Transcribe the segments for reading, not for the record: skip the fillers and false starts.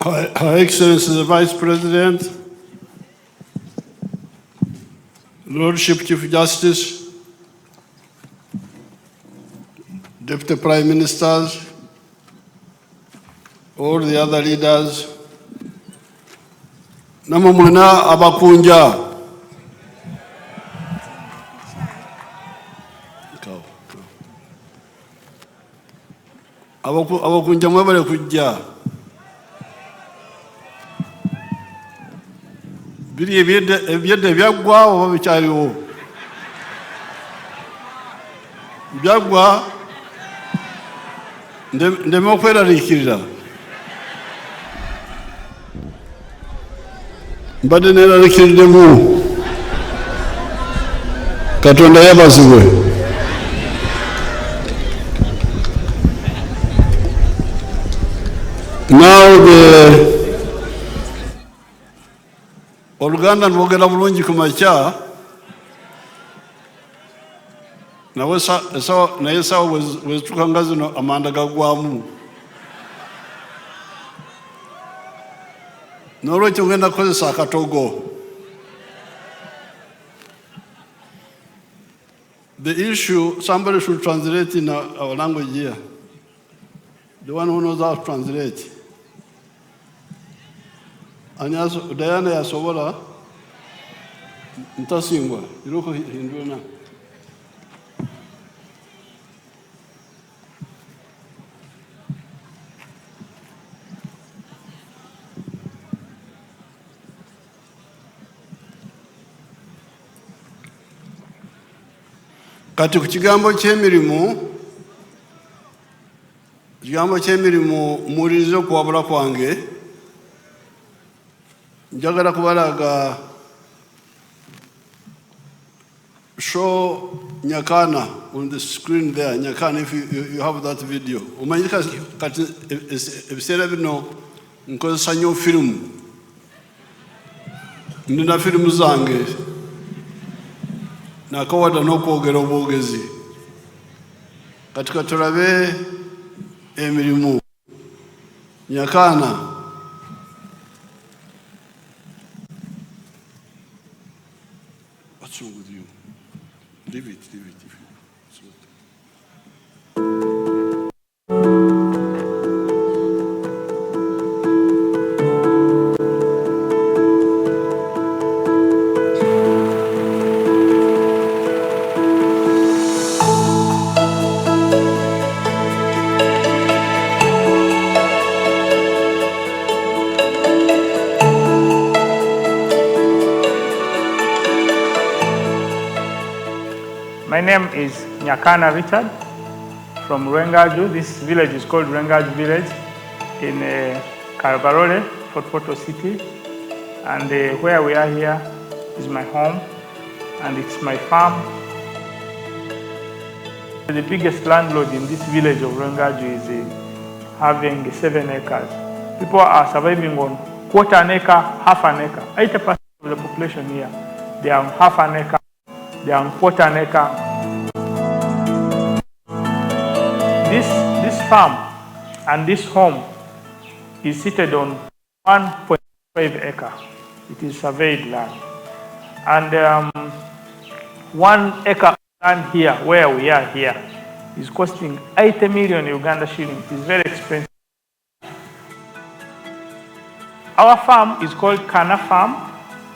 Her Excellency the Vice President, Lordship Chief Justice, Deputy Prime Ministers, all the other leaders, namumuna abakunja. Abakunja mwebale kujja. Biri ebyedde byaggwa oba bikyaliwo? Byaggwa ndeme okweraliikirira. Mbadde neeraliikiriddemu. Katonda yabazibwe. Now Oluganda nbogera bulungi ku makya naye esawa wezituuka nga zino amanda gaggwamu. N'olwekyo ngenda kukozesa akatogo. The issue, somebody should translate in our language here. The one who knows how to translate. Diana yasobola ntasingwa iroko hinduna. Kati ku kigambo ky'emirimu muwulirize okuwabula kwange. Njagala kubalaga show Nyakana on the screen there. Nyakana, if you have that video. Umanyika kati ebiseera bino nkozesa nnyo firimu. Nina firimu zange nakawada n'okwogera obwogezi. Kati katulabe emirimu. Nyakana. What's wrong with you? Leave it. My name is Nyakana Richard from Rwengaju. This village is called Rwengaju village in Karabarole, Fort Portal City. And where we are here is my home and it's my farm. The biggest landlord in this village of Rwengaju is having 7 acres. People are surviving on quarter an acre, half an acre. 80% of the population here, they are on half an acre, they are on quarter an acre. This farm and this home is seated on 1.5 acre. It is surveyed land. And 1 acre land here, where we are here, is costing 80 million Uganda shillings. It is very expensive. Our farm is called Kana Farm.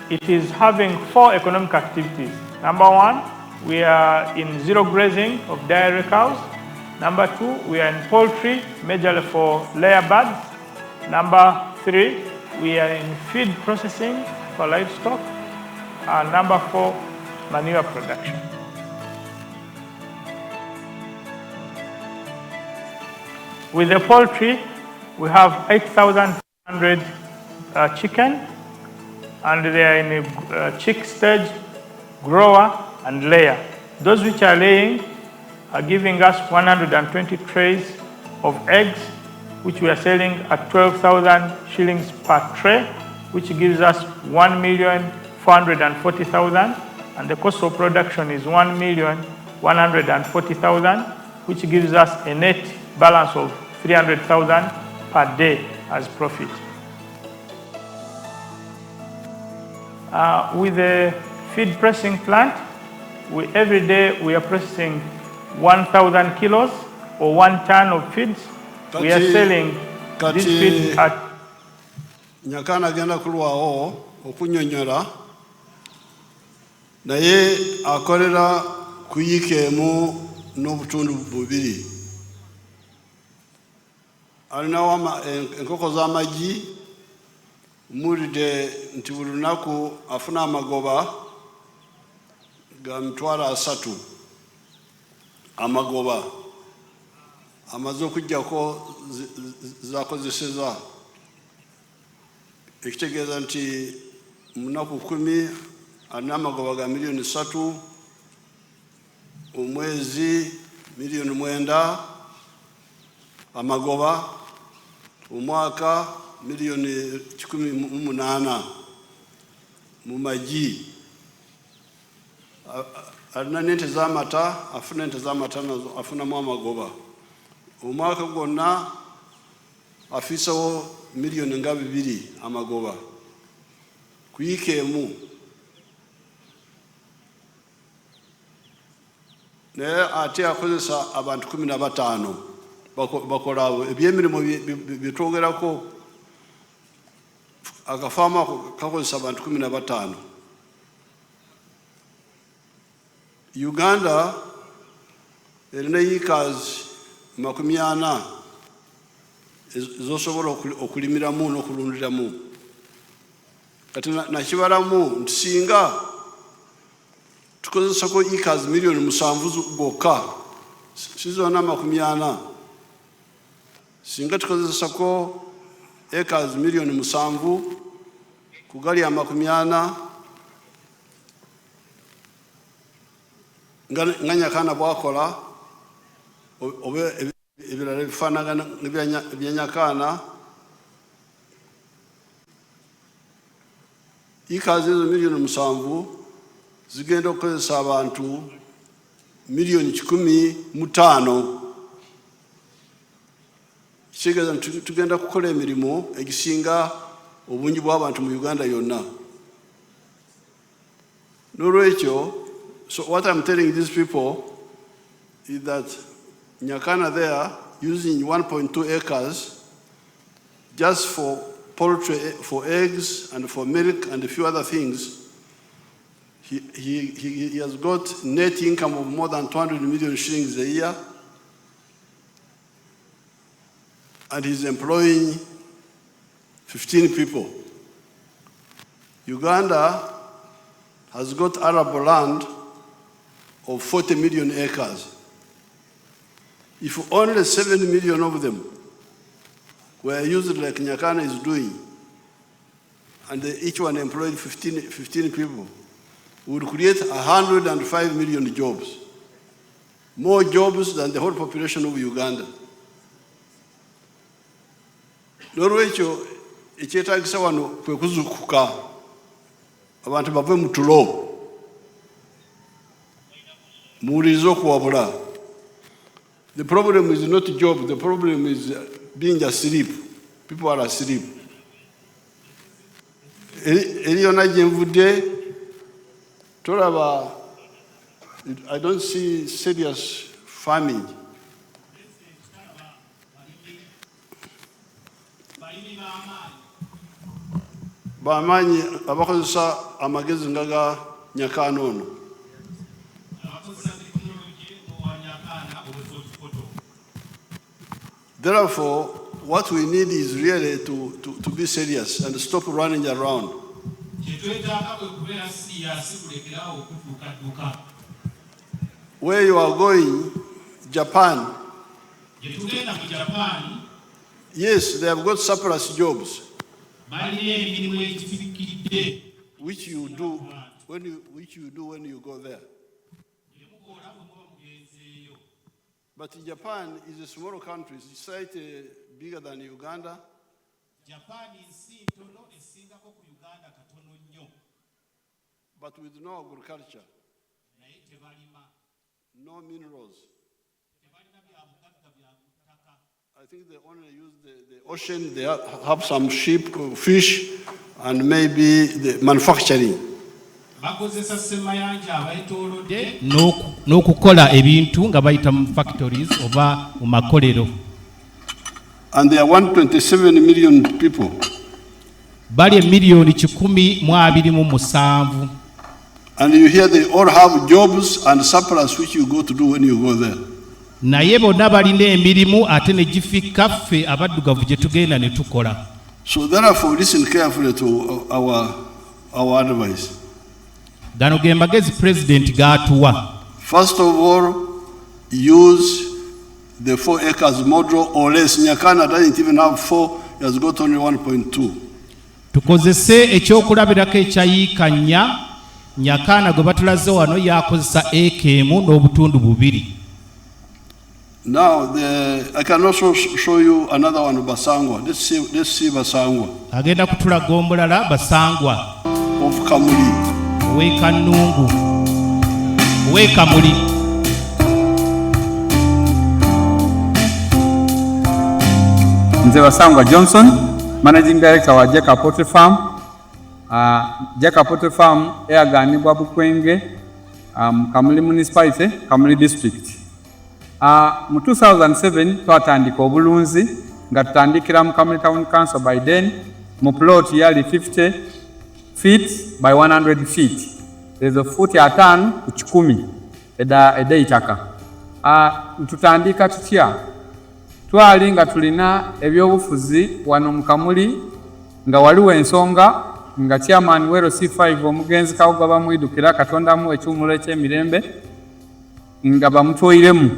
It is having 4 economic activities. Number 1, we are in zero grazing of dairy cows. Number 2, we are in poultry, majorly for layer birds. Number 3, we are in feed processing for livestock. And number 4, manure production. With the poultry, we have 8,200 chicken, and they are in a chick stage, grower, and layer. Those which are laying are giving us 120 trays of eggs, which we are selling at 12,000 shillings per tray, which gives us 1,440,000, and the cost of production is 1,140,000, which gives us a net balance of 300,000 per day as profit. With the feed pressing plant, every day we are processing 1,000 kilos or 1 ton of feeds. We are selling this feed at Nyakana agenda kulwawo okunnyonnyola naye akolera ku yiika emu n'obutundu bubiri. Alinawo enkoko z'amagi, muwulidde nti buli lunaku afuna amagoba ga 3,000 amagoba amaze okuggyako zakozeseza, ekitegeeza nti mu nnaku 10 alina amagoba ga 3,000,000, omwezi 9,000,000 amagoba, omwaka 18,000,000 mu magi. Alina n'ente z'amata, afuna ente z'amata nazo afunamu amagoba. Omwaka gwonna afiisawo 2,000,000 amagoba ku yiika emu. Naye ate akozesa abantu 15 bakola ebyemirimu byetwogerako. Akafaamu ako kakozesa abantu 15. Uganda erina yiikazi 40 ezosobola okulimiramu n'okulundiramu. Kati nakibalamu nti singa tukozesako yiikazi 7,000,000 gokka, si zonna 40, singa tukozesako ekazi 7,000,000 ku gali 40, nga Nyakana bwakola oba ebirala ebifaanagana ebya Nyakana, yiikazi ezo 7,000,000 zigenda okukozesa abantu 15,000,000. Kitegeeza nti tugenda kukola emirimu egisinga obungi bw'abantu mu Uganda yonna. N'olwekyo, so what I'm telling these people is that Nyakana there, using 1.2 acres just for poultry, for eggs and for milk and a few other things, he has got net income of more than 200 million shillings a year, and he's employing 15 people. Uganda has got arable land of 40 million acres. If only 7 million of them were used like Nyakana is doing, and each one employed 15 people, would create 105 million jobs. More jobs than the whole population of Uganda. N'olwekyo ekyetaagisa wano kwe kuzuukuka abantu bave mu tulo muwulirize okuwabula. The problem is not job, the problem is being asleep. People are asleep. Eri yonna gye nvudde tolaba, I don't see serious farming. Bamaanyi abakozesa amagezi nga ga Nyakana ono. Therefore, what we need is really to be serious and stop running around. Where you are going, Japan, yes, they have got surplus jobs, which you do when you go there. But Japan is a small country, it's slightly bigger than Uganda. But with no agriculture, no minerals. I think they only use the ocean, they have some sheep, fish, and maybe the manufacturing. N'okukola ebintu nga bayita mu factories oba mu makolero. And there are 127 million people. Bali emiliyoni 127. And you hear they all have jobs and surplus which you go to do when you go there. Naye bonna balina emirimu ate ne gifika ffe abaddugavu gye tugenda ne tukola. So therefore listen carefully to our advice. Gano ge magezi president g'atuwa. First of all, use the 4 acres model or less. Nyakana doesn't even have 4, he has got only 1.2. Tukozese ekyokulabirako ekyayiika 4, Nyakana gwe batulaze wano yakozesa eka 1 n'obutundu 2. Now, I can also show you another one, Basangwa. Let's see Basangwa. Agenda kutulaga omulala Basangwa. Of Kamuli. Weka Nungu. Weka Muli. Nze Basangwa Johnson, Managing Director wa Jeka Poultry Farm. Jeka Poultry Farm eyaganibwa Bukwenge, Kamuli Municipality, Kamuli District. Mu 2007 twatandika obulunzi nga tutandikira mu Kamuli Town Council by then mu plot yali 50 feet by 100 feet. There's a foot ya 5 ku 10 eda itaka. Tutandika tutya twali nga tulina ebyobufuzi wano mu Kamuli nga waliwo ensonga nga chairman wero C5 omugenzi Kawuga bamwidukira Katonda mu ekyumulo ky'emirembe nga bamutoyiremu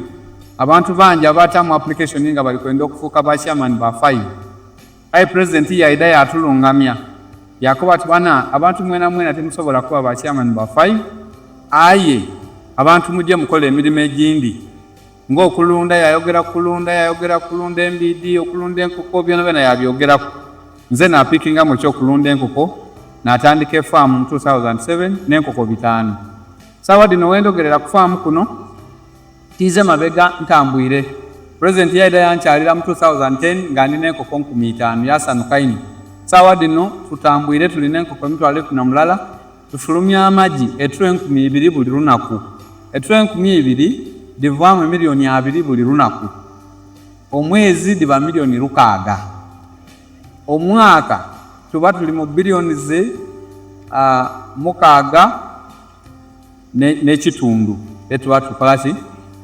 abantu banja abatamu application nga bali kwenda okufuuka ba chairman ba 5. Ai president yaida yatulungamya yakoba ati bana abantu mwena temusobola kuba ba chairman ba 5 aye abantu mujje mukola emirimu egindi ng'okulunda yayogera kulunda MBD okulunda enkoko byonna yabyogera nze na pickinga mu ky'okulunda enkoko n'atandika farm mu 2007 n'enkoko 5. Sawa dino wendogerera ku farm kuno tize mabega ntambwire. President yaida yankyalira mu 2010 nga nina enkoko 5,000 yasanukaini. Sawa dino tutambwire tulina enkoko 200 tufulumya amagi etro 2,000 buli lunaku. Etro 2,000 divaamu miliyoni 2 buli lunaku. Omwezi diba miliyoni 6. Omwaka tuba tuli mu biliyoni ze 6 n'ekitundu etuba tukolaki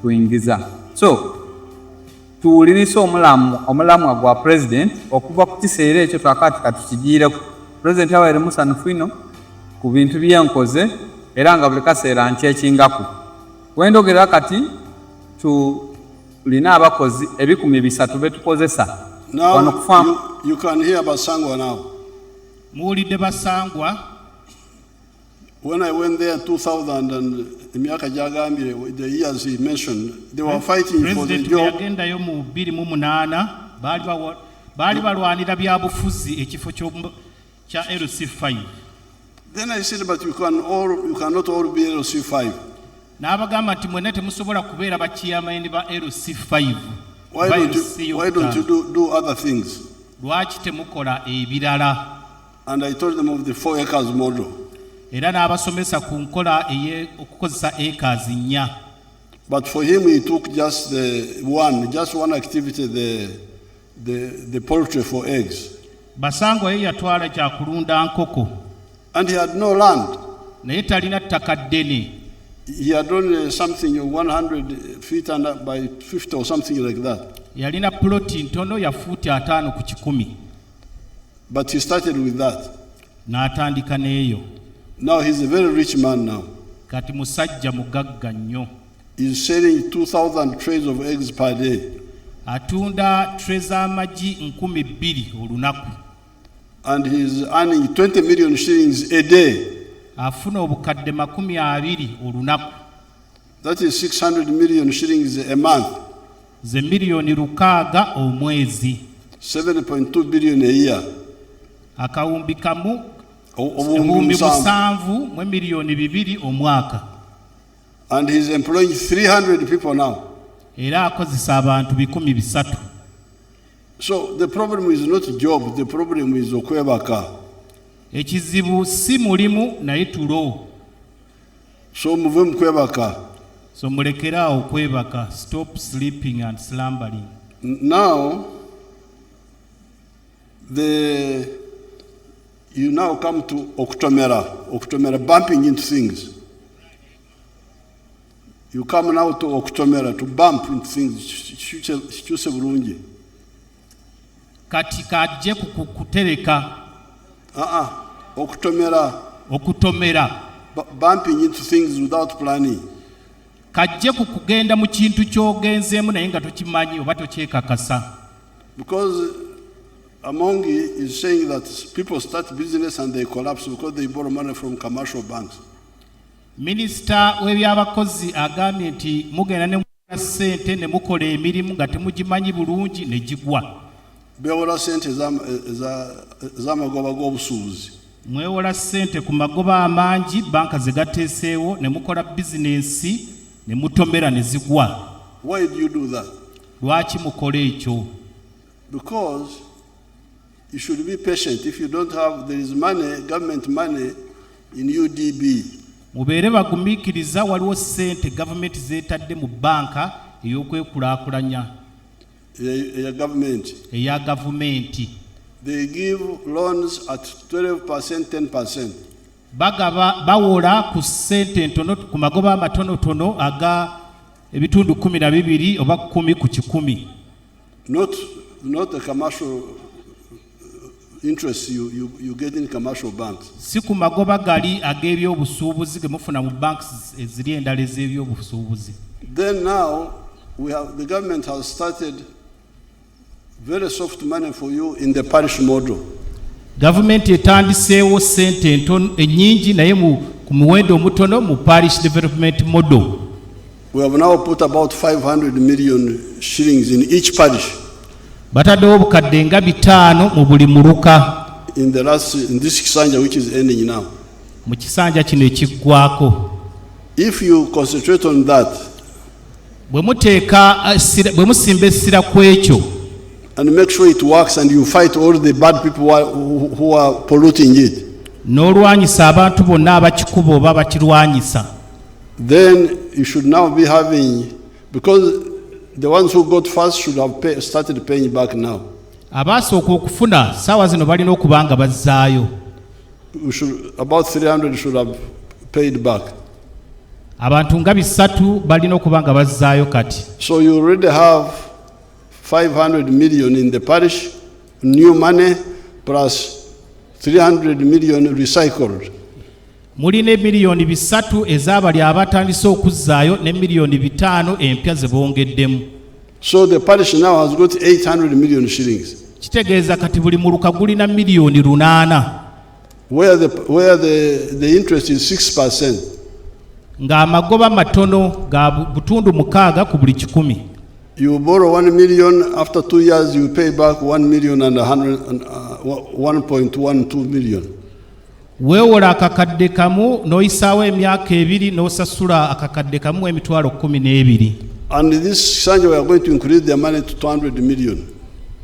kuingiza. So tuwulirisa omulamwa gwa president okuva ku kiseera ekyo twakati katukigiireko. President awaire musanufu ino ku bintu byenkoze era nga buli kaseera nkyekingako. Wendogera kati tulina abakozi 300 betukozesa. Now you can hear Basangwa now. Muwulidde Basangwa. When I went there 2000 and Miaka Jagambire, the years he mentioned, they were fighting for the job. Yagendayo mu 2008 baali balwanira byabufuzi ekifo kya LC5. Then I said, but you cannot all be LC5. N'abagamba nti mwenna temusobola kubeera bakiyamaini ba LC5. Why don't you do other things? Lwaki temukola ebirala? And I told them of the 4 acres model. Era n'abasomesa ku nkola okukozesa acres 4. But for him, he took just one activity, the poultry for eggs. Basangwa ye yatwala kya kulunda nkoko. And he had no land. Naye talina ttaka ddene. He had only something 100 feet by 50 or something like that. Yalina ploti ntono ya futi 5 ku 10. But he started with that. N'atandika n'eyo. Now he's a very rich man now. Kati musajja mugagga nnyo. He's selling 2,000 trays of eggs per day. Atunda trays z'amagi 2,000 olunaku. And he's earning 20 million shillings a day. Afuna obukadde 20 olunaku. That is 600 million shillings a month. Ze miliyoni 600 omwezi. 7.2 billion a year. Akawumbi kamu obumbi 7 mu miliyoni 2 omwaka. And he's employing 300 people now. Era akozesa abantu 300. So the problem is not job, the problem is okwebaka. ekizibu si mulimu naye tulo. So muve mu kwebaka. So mulekeraawo okwebaka. Stop sleeping and slumbering. Now, you now come to Oktomera, bumping into things. You come now to Oktomera to bump into things. Kyuse bulungi. Kati kajje kutereka. Okutomera. Bumping into things without planning. Kajje kugenda mu kintu ky'ogenzeemu naye nga tokimanyi oba tokyekakasa. Because Amongi is saying that people start business and they collapse because they borrow money from commercial banks. Minisita w'ebyabakozi agambye nti mugenda ne mukola ssente ne mukola emirimu nga temugimanyi bulungi ne gigwa. Bewola ssente z'amagoba g'obusuubuzi. Mwewola ssente ku magoba amangi banka ze gateeseewo ne mukola bizinensi ne mutomera ne zigwa. Why do you do that? Lwaki mukola ekyo? Because you should be patient. If you don't have, there is money, government money in UDB. Mubeere bagumiikiriza waliwo ssente gavumenti zeetadde mu banka ey'okwekulaakulanya. Eya gavumenti. They give loans at 12%, 10%. Bawola ku ssente entono ku magoba amatonotono aga ebitundu 12 oba 10 ku 100. Not the commercial interest you get in commercial banks. Si ku magoba gali ag'ebyobusuubuzi ge mufuna mu banks eziri endala ez'ebyobusuubuzi. Then now the government has started very soft money for you in the parish model. Gavumenti etandiseewo ssente ennyingi naye ku muwendo omutono mu parish development model. We have now put about 500 million shillings in each parish. Bataddewo obukadde nga 5 mu buli muluka. In this kisanja which is ending now. Mu kisanja kino ekiggwako. If you concentrate on that, bwe musimba essira ku ekyo, and make sure it works and you fight all the bad people who are polluting it, n'olwanyisa abantu bonna abakikuba oba bakirwanyisa, then you should now be having, because the ones who got first should have started paying back now. Abaasooka okufuna saawa zino balina okuba nga bazzaayo. About 300 should have paid back. Abantu nga 300 balina okuba nga bazzaayo kati. So you already have 500 million in the parish, new money, plus 300 million recycled. Mulina miliyoni 300 ez'abali abatandise okuzzaayo ne miliyoni 5 empya ze bongeddemu. So the parish now has got 800 million shillings. Kitegeeza kati buli muluka gulina miliyoni 800. Where the interest is 6%. Nga amagoba matono ga butundu 6 ku buli 100. You borrow 1 million, after 2 years you pay back 1.12 million. Weewola akakadde kamu n'oyisaawo emyaka 2 n'osasula akakadde kamu emitwalo 12. And this Sanja we are going to increase their money to 200 million.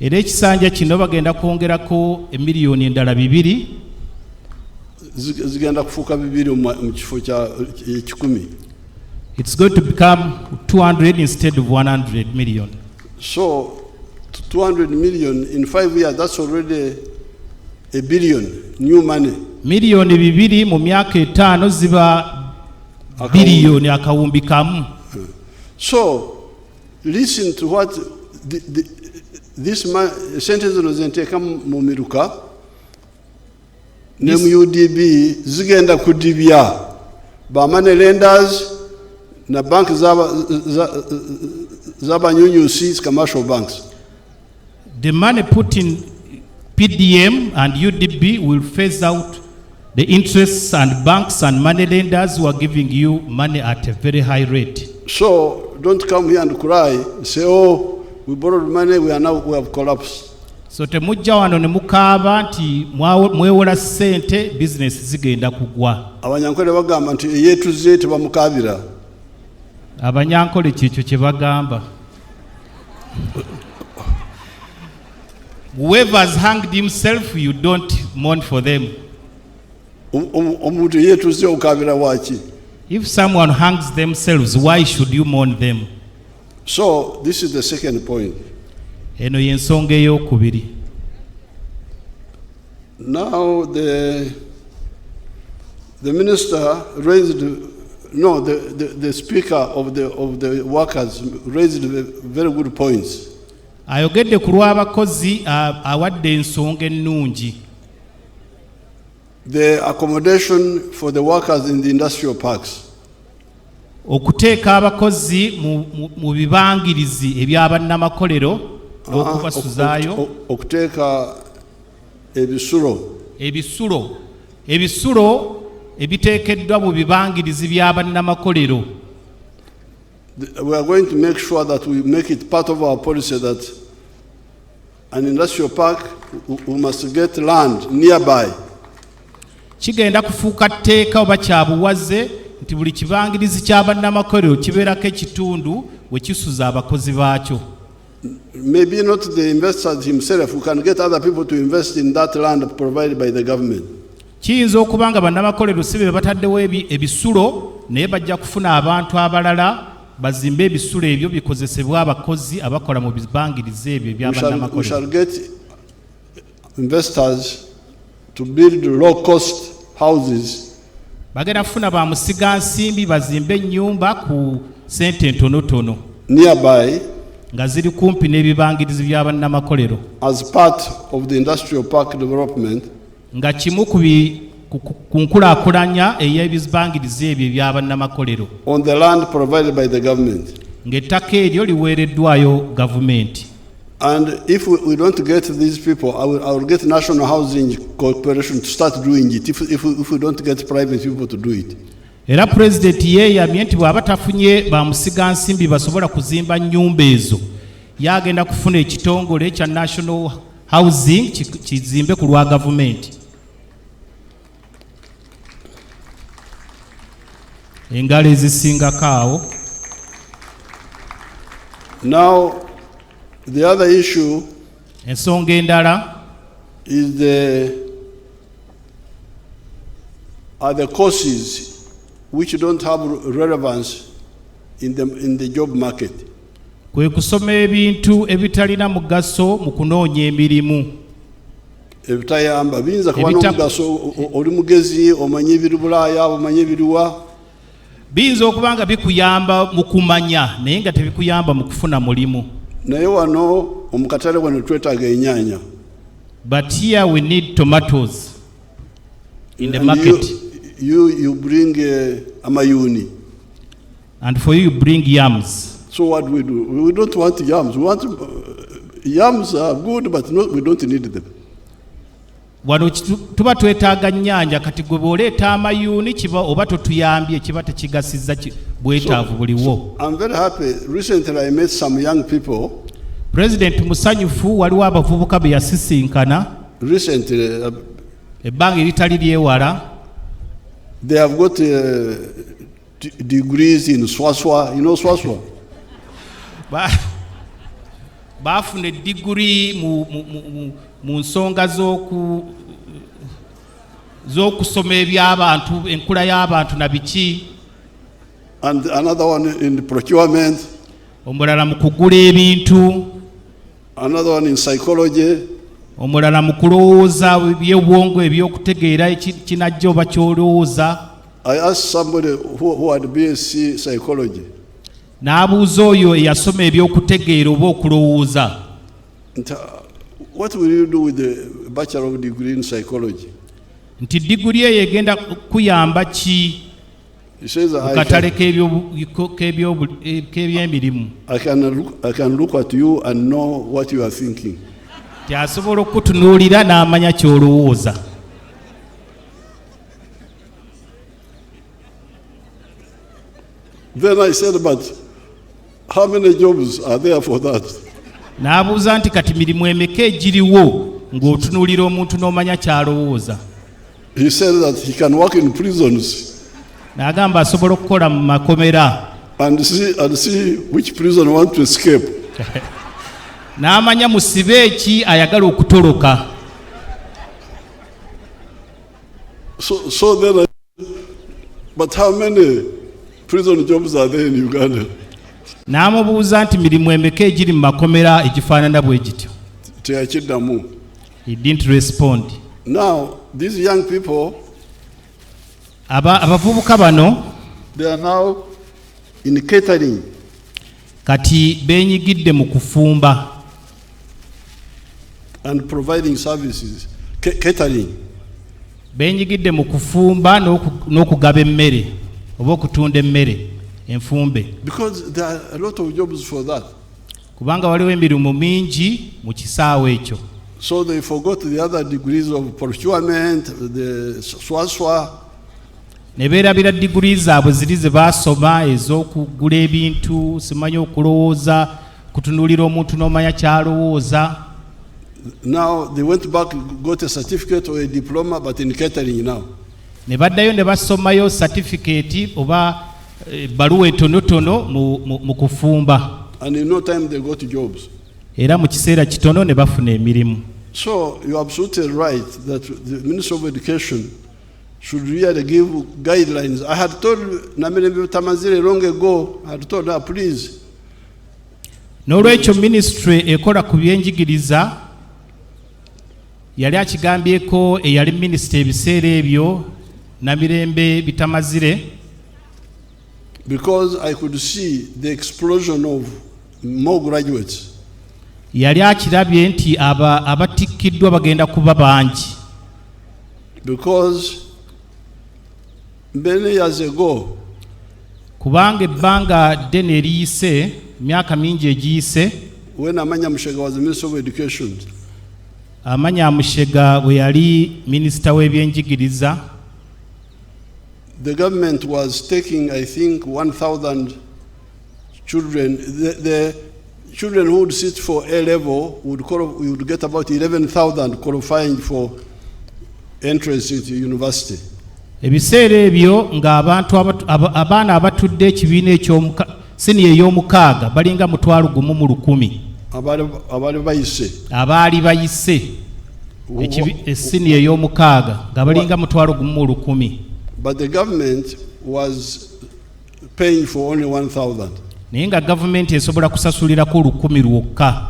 Era ekisanja kino bagenda kwongerako emiliyoni endala 2. Zigenda kufuuka 2 mu kifo kya 10. It's going to become 200 instead of 100 million. So 200 million in 5 years, that's already a billion new money. Miliyoni 2 mu myaka 5 ziba biliyoni akawumbi kamu. So listen to what this sentence zinozenteeka mu miruka ne mu UDB zigenda kudibya ba money lenders na bank z'abanyunyusi, commercial banks. The money put in PDM and UDB will phase out the interests and banks and money lenders who are giving you money at a very high rate. So don't come here and cry, say, oh, we borrowed money, we have collapsed. So temujja wano ne mukaaba nti mwewola ssente business zigenda kugwa. Abanyankole bagamba nti eyeetuze tebamukaabira. Abanyankole kyekyo kye bagamba. Whoever has hanged himself, you don't mourn for them. Omuntu yetuze okabira waki. If someone hangs themselves, why should you mourn them? So this is the second point. Eno yensonga ey'okubiri. Now the minister raised, no, the speaker of the workers raised very good points. Ayogedde ku lw'abakozi awadde ensonga ennungi. The accommodation for the workers in the industrial parks. Okuteeka abakozi mu bibangirizi eby'abannamakolero n'okubasuzaayo. Okuteeka ebisulo ebiteekeddwa mu bibangirizi by'abannamakolero. We are going to make sure that we make it part of our policy that an industrial park, we must get land nearby. Kigenda kufuuka tteeka oba kyabuwaze nti buli kibangirizi ky'abannamakolero kibeerako ekitundu we kisuza abakozi baakyo. Maybe not the investor himself, we can get other people to invest in that land provided by the government. Kiyinza okuba nga bannamakolero si be bataddewo ebisulo naye bajja kufuna abantu abalala bazimbe ebisulo ebyo bikozesebwa abakozi abakola mu bibangirizi ebyo eby'abannamakolero. We shall get investors to build low-cost houses. Bagenda kufuna ba musigansimbi bazimbe ennyumba ku ssente ntonotono. Nearby. Nga ziri kumpi n'ebibangirizi by'abannamakolero. As part of the industrial park development. Nga kimu ku nkulaakulanya ey'ebibangirizi ebyo eby'abannamakolero. On the land provided by the government. Ng'ettaka eryo liweereddwayo gavumenti. And if we don't get these people, I will get National Housing Corporation to start doing it if we don't get private people to do it. Era President yeeyamye nti bw'aba tafunye bamusigansimbi basobola kuzimba nnyumba ezo yagenda kufuna ekitongole kya National Housing kizimbe ku lwa gavumenti. Engalo ezisingako awo. Now the other issue ensonga endala is the courses which don't have relevance in the job market. Kwe kusoma ebintu ebitalina mugaso mu kunoonya emirimu. Ebitayamba biyinza kuba n'omugaso, oli mugezi omanyi ebiri Bulaaya omanyi ebiriwa. Biyinza okuba nga bikuyamba mu kumanya naye nga tebikuyamba mu kufuna mulimu. Naye wano omukatale wano twetaaga ennyaanya. But here we need tomatoes in the market. You bring amayuni. And for you bring yams. So what do? We don't want yams. We want yams are good, but we don't need them. Wano tuba twetaaga nnyanja kati gwe bw'oleeta amayuni kiba oba totuyambye kiba tekigasizza bwetaavu buliwo. I'm very happy. Recently I met some young people. President musanyufu waliwo abavubuka be yasisinkana. Recently. Ebbanga eritali lyewala. They have got degrees in Swaswa. You know Swaswa? Bafuna degree mu nsonga z'okusoma eby'abantu enkula y'abantu na biki. And another one in procurement. Omulala mu kugula ebintu. Another one in psychology. Omulala mu kulowooza eby'obwongo eby'okutegeera kinajja oba kyolowooza. I asked somebody who had BSc psychology. N'abuuza oyo eyasoma eby'okutegeera oba okulowooza. What will you do with the bachelor degree in psychology? Nti diguli eyo egenda kuyamba ki? He says katale k'ebyemirimu. I can look at you and know what you are thinking. Asobola okutunuulira n'amanya ky'olowooza. Then I said, but how many jobs are there for that? N'abuuza nti kati mirimu emeka egiriwo ng'otunuulira omuntu n'omanya ky'alowooza. He said that he can work in prisons. N'agamba asobola okukola mu makomera. And see which prison want to escape. N'amanya musibe ki ayagala okutoloka. So then but how many prison jobs are there in Uganda? N'amubuuza nti mirimu emeka egiri mu makomera egifaanana bwe gityo. Teyakiddamu. He didn't respond. Now, these young people, abavubuka bano, they are now in catering. Kati beenyigidde mu kufumba. And providing services. Catering. Beenyigidde mu kufumba n'okugaba emmere oba okutunda emmere enfumbe. Because there are a lot of jobs for that. Kubanga waliwo emirimu mingi mu kisaawe ekyo. So they forgot the other degrees of procurement, the swaswa. Ne beerabira diguri zaabwe ziri ze baasoma ez'okugula ebintu, simanyi okulowooza, kutunuulira omuntu n'omanya kyalowooza. Now they went back, got a certificate or a diploma, but in catering now. Ne baddayo ne basomayo certificate oba baluwa entonotono mu kufumba. And in no time they got jobs. Era mu kiseera kitono ne bafuna emirimu. So you're absolutely right that the Minister of Education should really give guidelines. I had told Namirembe Tamazire long ago, I had told her, please. N'olwekyo ministry ekola ku byenjigiriza yali akigambyeko eyali minisita ebiseera ebyo Namirembe Bitamazire. Because I could see the explosion of more graduates. Yali akirabye nti abatikkiddwa bagenda kuba bangi. Because many years ago, kubanga ebbanga ddene eriyise, myaka mingi egiyise, when Amanya Mushega was the Minister of Education, Amanya Mushega bwe yali minisita w'ebyenjigiriza, the government was taking, I think, 1,000 children. The children who would sit for A level would get about 11,000 qualifying for entrance into university. Ebiseera ebyo ng'abantu abaana abatudde ekibiina siniya ey'omukaaga balinga 1,100 abaali bayise siniya ey'omukaaga nga balinga 1,100. But the government was paying for only 1,000. Naye nga gavumenti esobola kusasulirako 1,000 lwokka.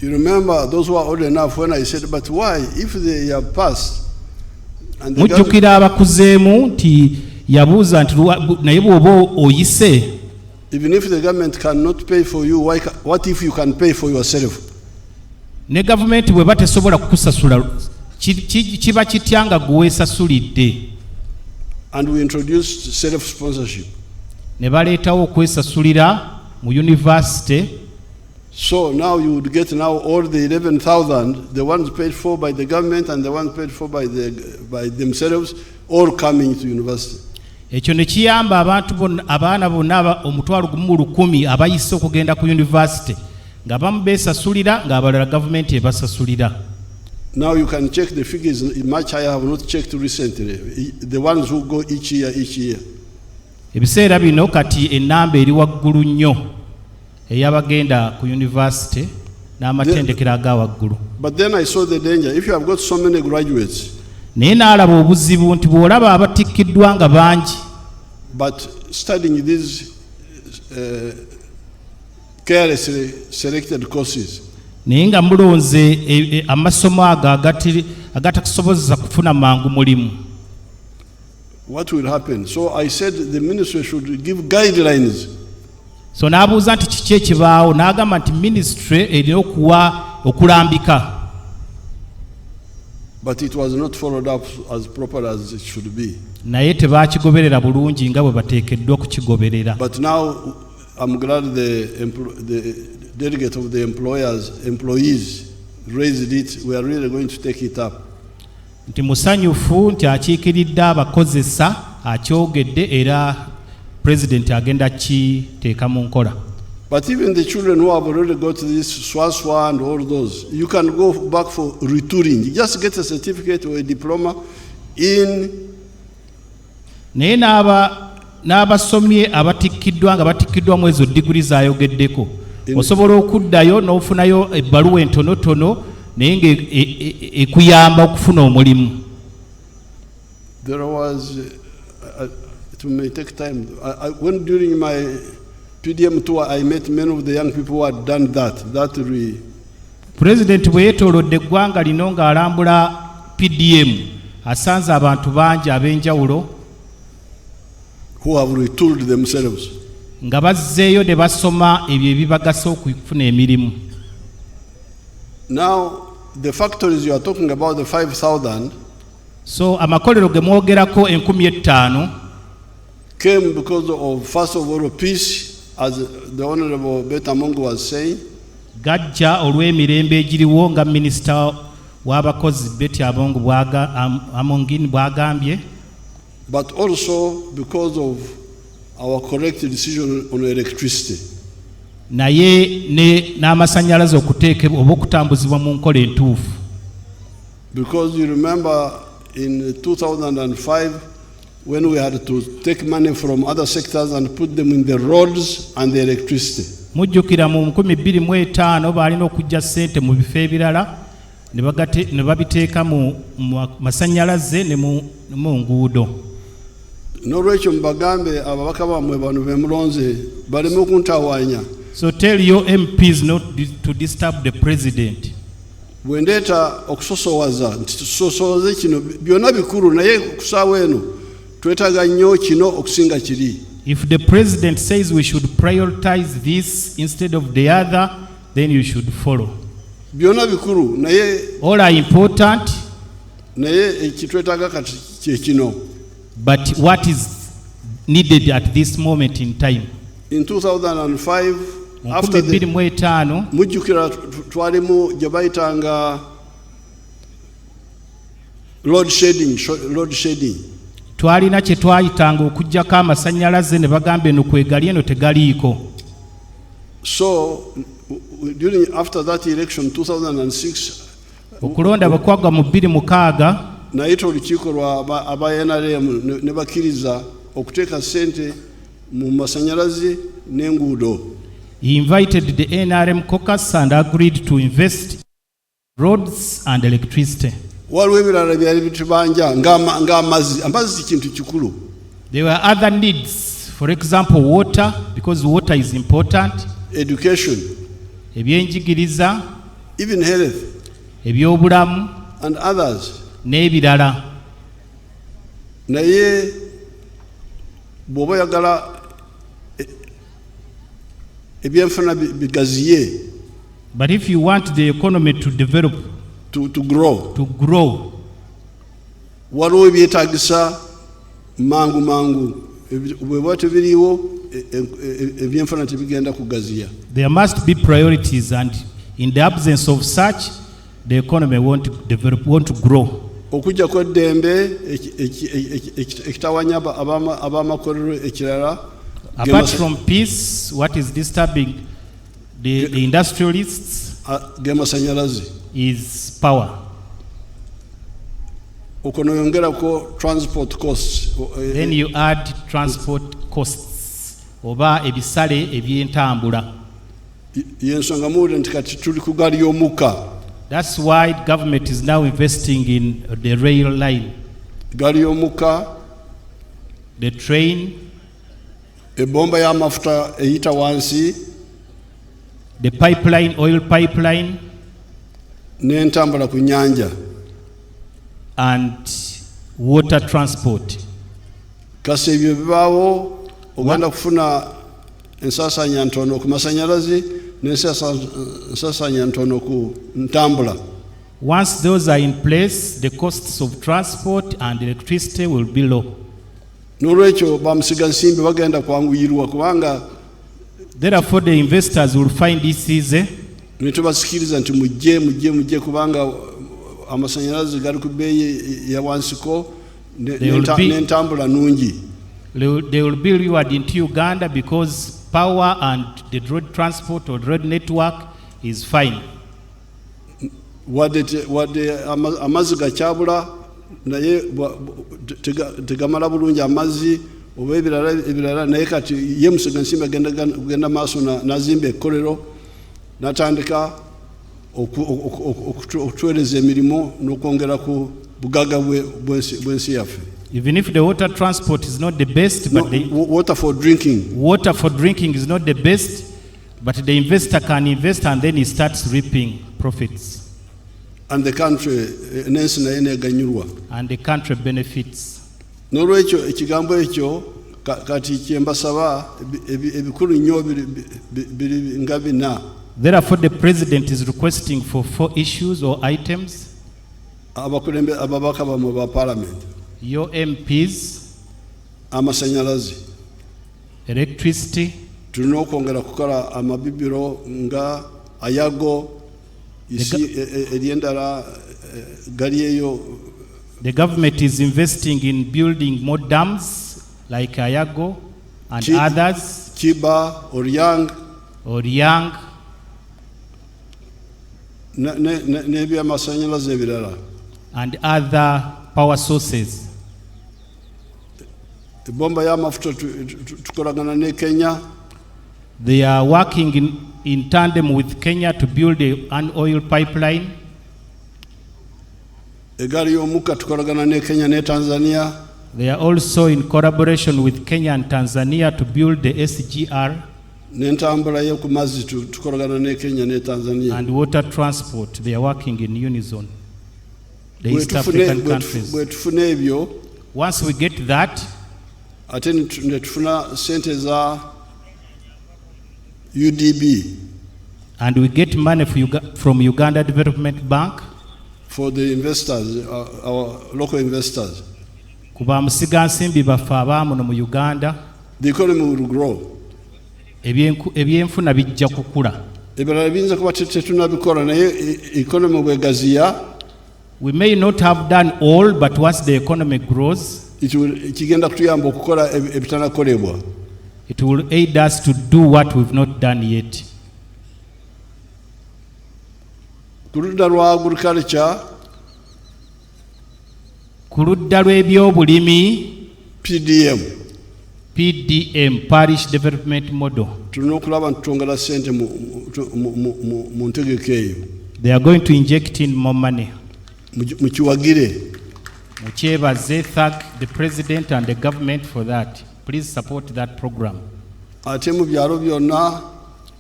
You remember those who are old enough when I said, but why? If they have passed, mujjukira abakuzeemu nti yabuuza nti naye bw'oba oyise, even if the government cannot pay for you, what if you can pay for yourself? Ne gavumenti bw'eba tesobola kukusasula kiba kitya nga gwe weesasulidde. And we introduced self-sponsorship. Ne baleetawo okwesasulira mu university. So now you would get now all the 11,000, the ones paid for by the government and the ones paid for by themselves, all coming to university. Ekyo ne kiyamba abaana bonna 1,100 abayise okugenda ku university nga bamu beesasulira ng'abalala gavumenti ebasasulira. Now you can check the figures much higher. I have not checked recently. The ones who go each year. Ebiseera bino kati ennamba eri waggulu nnyo ey'abagenda ku university n'amatendekero aga waggulu. But then I saw the danger. If you have got so many graduates, naye n'alaba obuzibu nti bw'olaba abatikkiddwa nga bangi, but studying these carelessly selected courses, naye nga mulonze amasomo ago agatakusobozesa kufuna mangu mulimu, what will happen? So I said the ministry should give guidelines. So n'abuuza nti kiki ekibaawo, n'agamba nti ministry erina okuwa okulambika. But it was not followed up as proper as it should be. Naye tebaakigoberera bulungi nga bwe bateekeddwa okukigoberera. But now I'm glad the delegate of the employees raised it. We are really going to take it up. Nti musanyufu nti akiikiridde abakozesa akyogedde era president agenda kiteeka mu nkola. But even the children who have already got this swaswa and all those, you can go back for retouring. You just get a certificate or a diploma in. Naye n'abasomye abatikkiddwa nga batikkiddwa mu ezo diguri z'ayogeddeko, osobola okuddayo n'ofunayo ebbaluwa entonotono naye nga ekuyamba okufuna omulimu. There was, it may take time. When during my PDM tour, I met many of the young people who had done that. President bwe yeetoolodde eggwanga lino ng'alambula PDM asanze abantu bangi ab'enjawulo who have retooled themselves. Nga bazzeeyo ne basoma ebyo ebibagasa okufuna emirimu. Now, the factories you are talking about, the 5,000, so amakolero ge mwogerako 5,000 came because of, first of all, peace, as the Honorable Betamongo was saying. Gajja olw'emirembe egiriwo nga minisita w'abakozi Betty Amongin bw'agambye. But also because of our correct decision on electricity. Naye n'amasannyalaze okuteekebwa oba okutambuzibwa mu nkola entuufu. Because you remember in 2005 when we had to take money from other sectors and put them in the roads and the electricity. Mujjukira mu 2005 baalina okujja ssente mu bifo ebirala ne babiteeka mu masannyalaze ne mu nguudo. N'olwekyo mubagambe ababaka bammwe bano bemulonze baleme okuntawanya. So tell your MPs not to disturb the president. Bwendeeta okusosowaza nti tusosowaze kino byonna bikulu naye kusaawa eno twetaaga nnyo kino okusinga kiri. If the president says we should prioritize this instead of the other, then you should follow. Byonna bikulu naye all are important, naye ekitwetaaga kati kye kino. But what is needed at this moment in time? In 2005, after the mujjukira twalimu gye bayitanga load shedding. Twalina kye twayitanga okuggyako amasannyalaze ne bagamba eno kwegali eno tegaliiko. So after that election 2006, okulonda bakwagwa mu 2006, nayita olukiiko lwa aba NRM ne bakkiriza okuteeka ssente mu masannyalaze n'enguudo. He invited the NRM caucus and agreed to invest in roads and electricity. Waliwo ebirala byali bitubanja ng'amazzi kintu kikulu. There were other needs, for example water, because water is important. Education. Ebyenjigiriza. Even health. Ebyobulamu. And others. N'ebirala. Naye bw'oba oyagala ebyenfuna bigaziye. But if you want the economy to develop, to grow, waliwo ebyetaagisa mangu bweba tebiriwo ebyenfuna tebigenda kugaziya. There must be priorities, and in the absence of such, the economy won't develop, won't grow. Okujja kw'eddembe ekitawanya ab'amakolero ekirala. Apart from peace, what is disturbing the industrialists is power. Transport costs. Then you add transport costs. Oba ebisale ebyentambula. That's why government is now investing in the rail line. The train. Ebomba y'amafuta eyita wansi. The pipeline, oil pipeline. N'entambula ku nnyanja. And water transport. Kasi ebyo bibaawo ogenda kufuna ensaasaanya ntono ku masannyalaze n'ensaasaanya ntono ku ntambula. Once those are in place, the costs of transport and electricity will be low. N'olwekyo bamusiga nsimbi bagenda kwanguyirwa kubanga. Therefore the investors will find this easy. Ne tubasikiriza nti mujje kubanga amasannyalaze gali ku bbeeyi ya wansiko n'entambula nungi. They will be rewarded into Uganda because power and the road transport or road network is fine. Wadde amazzi gakyabula naye tegamala bulungi amazzi oba ebirala naye kati ye Museveni nsimbi agenda maaso n'azimba ekkolero n'atandika okutuweereza emirimu n'okwongera ku bugagga bw'ensi yaffe. Even if the water transport is not the best, but the water for drinking. water for drinking is not the best, but the investor can invest and then he starts reaping profits. And the country, And the country benefits. N'olwekyo ekigambo ekyo kati kyembasaba ebikulu nnyo biri nga bina. Therefore, the president is requesting for 4 issues or items. Ababaka bamwe ba parliament. Your MPs, Amasanyalazi. electricity, Tulina okwongera kukola amabibiro nga Ayago eryendala gali eyo. the government is investing in building more dams like Ayago and others, Kiba, Oryang, n'ebyamasanyalazi ebirala. and other power sources. Ebomba y'amafuta tukolagana ne Kenya. They are working in tandem with Kenya to build an oil pipeline. Egaali y'omukka tukolagana ne Kenya ne Tanzania. They are also in collaboration with Kenya and Tanzania to build the SGR. N'entambula yo ku mazzi tukolagana ne Kenya ne Tanzania. And water transport, they are working in unison. The East African countries. Bwetufuna ebyo, Once we get that, ate ne tufuna sente za UDB and we get money from Uganda Development Bank, for the investors, our local investors. kuba musigansimbi baffe abaamuno mu Uganda, The economy will grow. ebyenfuna bijja kukula. Ebirala biyinza kuba tetunabikola naye economy bwegaziya, We may not have done all, but once the economy grows, kigenda kutuyamba okukola ebitanakolebwa. it will aid us to do what we've not done yet. Ku ludda lwa agriculture, Ku ludda lw'ebyobulimi, PDM, Parish Development Model, tulina okulaba ntutongera sente mu ntegeko eyo. they are going to inject in more money. Mukiwagire. Mukyebaze, thank the president and the government for that. Please support that program. Ate mu byalo byonna,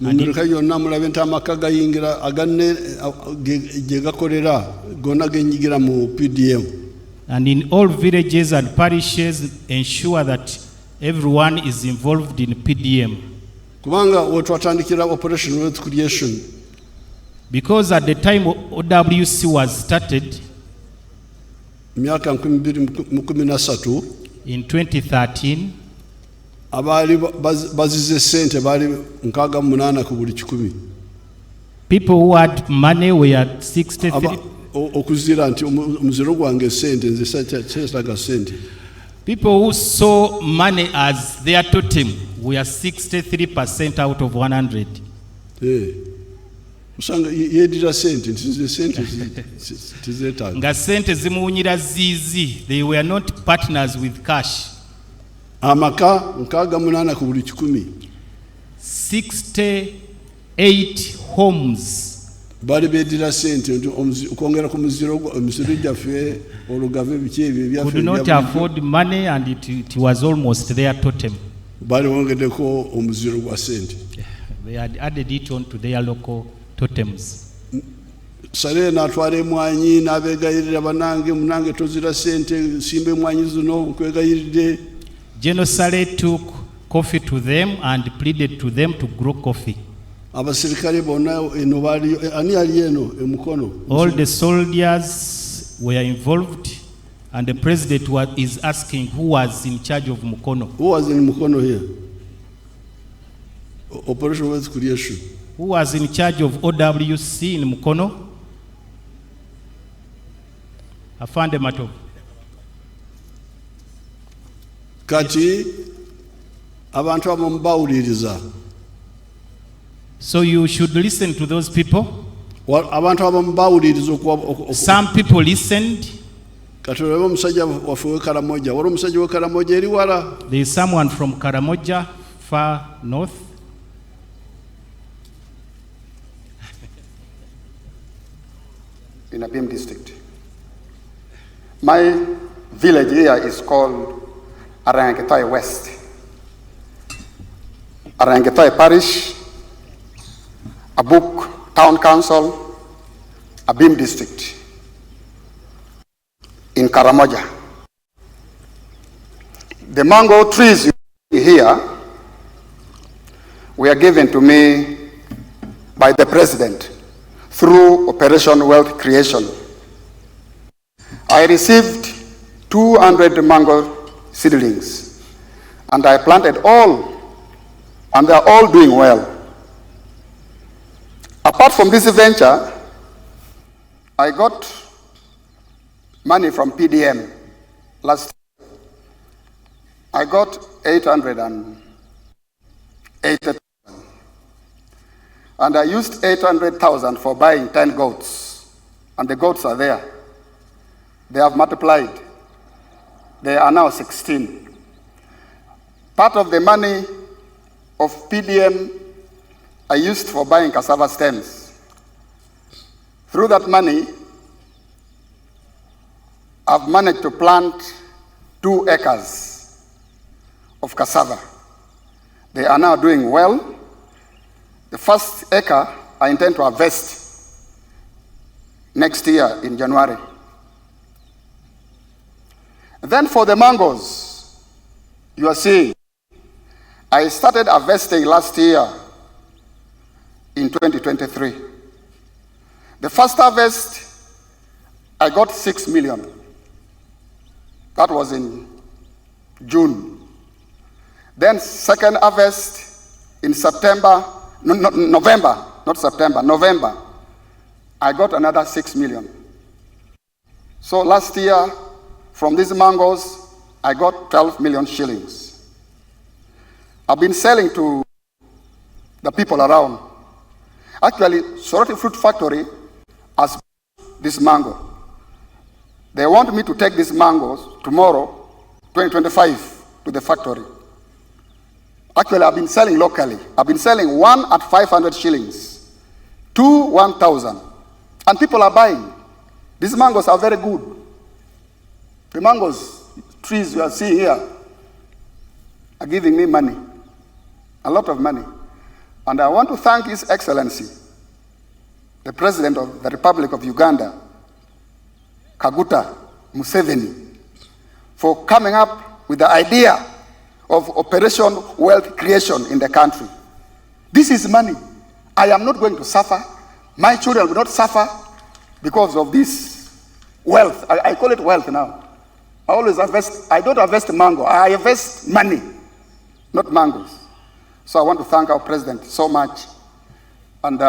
mu mirika yonna mulabe nti amaka gayingira aganne gye gakolera gonna genyigira mu PDM. And in all villages and parishes, ensure that everyone is involved in PDM. Kubanga wetwatandikira Operation Wealth Creation, Because at the time OWC was started myaka 2013, in 2013, abaali bazize sente baali 68 ku buli 100. people who had money were 63. Okuzira nti omuziro gwange sente nze setaga sente. People who saw money as their totem were 63% out of 100. Usanga yedira sente nti sente tizetaga. Nga sente zimuwunyira zizi, they were not partners with cash. Amaka 68 ku buli 100. 68 homes Bali bedira sente okongera ku muziro gyaffe olugave biki ebyo byaffe. could not afford money, and it was almost their totem. Bali wongeddeko omuziro gwa sente. They had added it on to their local totems. Sale n'atwala emwanyi n'abeegayirira banange, munange tozira sente, simba emwanyi zino nkwegayiridde. General Sale took coffee to them and pleaded to them to grow coffee. Abasirikale bonna eno bali ani ali eno emukono. All the soldiers were involved, and the president is asking who was in charge of Mukono. Who was in Mukono here? Operation Wealth Creation. Who was in charge of OWC in Mukono? Afande Mato. Kati abantu abamu bawuliriza. So you should listen to those people. Abantu abamu bawuliriza okuba. Some people listened. Kati olaba omusajja waffe w'Ekaramoja, waliwo omusajja w'Ekaramoja eri wala. There is someone from Karamoja, far north. In Abim district. My village here is called Arangetoy West. Arangetoy Parish, Abuk Town Council, Abim District, in Karamoja. The mango trees you see here were given to me by the President through Operation Wealth Creation. I received 200 mango seedlings, and I planted all, and they are all doing well. Apart from this venture, I got money from PDM last year. I got 880,000, and I used 800,000 for buying 10 goats, and the goats are there. They have multiplied. They are now 16. Part of the money of PDM I used for buying cassava stems. Through that money, I've managed to plant 2 acres of cassava. They are now doing well. The first acre I intend to harvest next year in January. Then for the mangoes, you are seeing, I started harvesting last year in 2023. The first harvest, I got 6 million. That was in June. Then second harvest in November, I got another 6 million. So last year, from these mangoes, I got 12 million shillings. I've been selling to the people around. Actually, Soroti Fruit Factory has this mango. They want me to take these mangoes tomorrow, 2025, to the factory. Actually, I've been selling locally. I've been selling 1 at 500 shillings, 2 1,000, and people are buying. These mangoes are very good. The mangoes trees you are seeing here are giving me money, a lot of money. And I want to thank His Excellency, the President of the Republic of Uganda, Kaguta Museveni, for coming up with the idea of Operation Wealth Creation in the country. This is money. I am not going to suffer. My children will not suffer because of this wealth. I call it wealth now. I always invest. I don't invest mango. I invest money, not mangoes. So I want to thank our president so much. And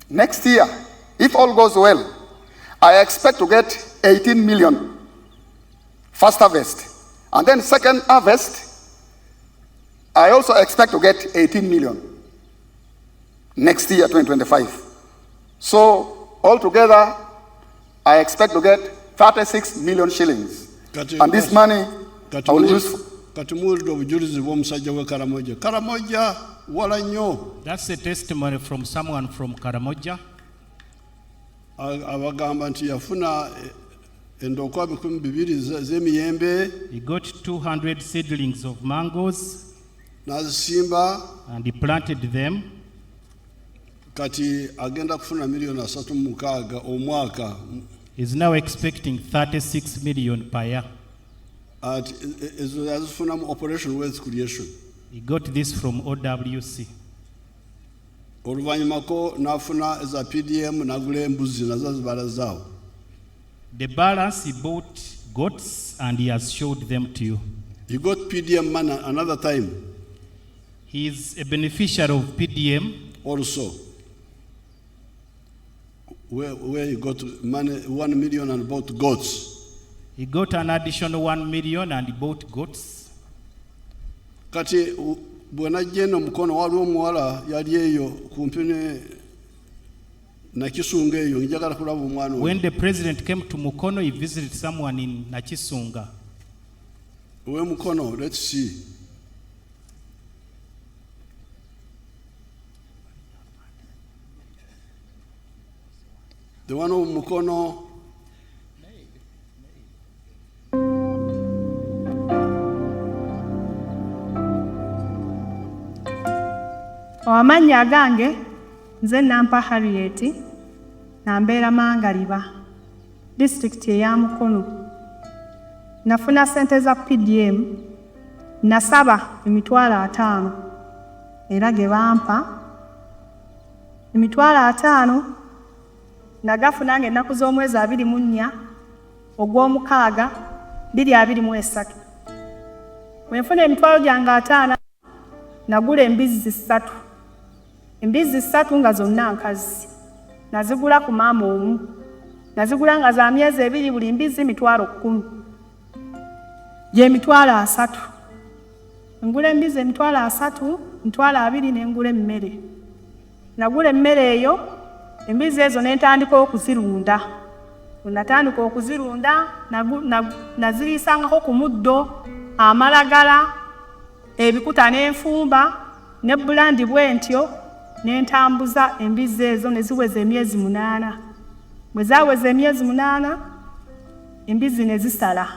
next year, if all goes well, I expect to get 18 million first harvest. And then second harvest, I also expect to get 18 million next year, 2025. So altogether, I expect to get 36 million shillings. And this money, I will use. That's a testimony from someone from Karamoja. He got 200 seedlings of mangoes and he planted them. He's now expecting 36 million per year. Operation Wealth Creation. He got this from OWC. The balance, he bought goats and he has showed them to you. You got PDM money another time. He is a beneficiary of PDM. Also, where you got money, 1 million and bought goats. He got an additional 1 million and he bought goats. Kati bwana jeno mkono waliwo muwala yali eyo kumpine Nakisunga eyo njagala kulaba omwana. When the president came to Mukono, he visited someone in Nakisunga. Where Mukono? Let's see. The one of Mukono. Amannya agange nze Nampa Harriet nambeera Mangaliba district eya Mukono. Nafuna ssente za PDM nasaba $50,000 era ge bampa $50,000 nagafuna ng'ennaku z'omwezi 24 ogw'omukaaga 2023. Bwe nfuna emitwalo gyange 5 nagula embizi 3. Embizi 3 nga zonna nkazi. Nazigula ku maama omu. Nazigula nga za myezi 2 buli mbizi $10,000. Gye $3,000. Ngula embizi $3,000, $2,000 ne ngula emmere. Nagula emmere eyo, embizi ezo ne ntandika okuzirunda. Natandika okuzirunda, naziriisangako ku muddo, amalagala, ebikuta n'enfumba, ne bulandi bwentyo, ne ntambuza embizi ezo ne ziweza emyezi 8. Bwe zaaweza emyezi 8, embizi ne zisala.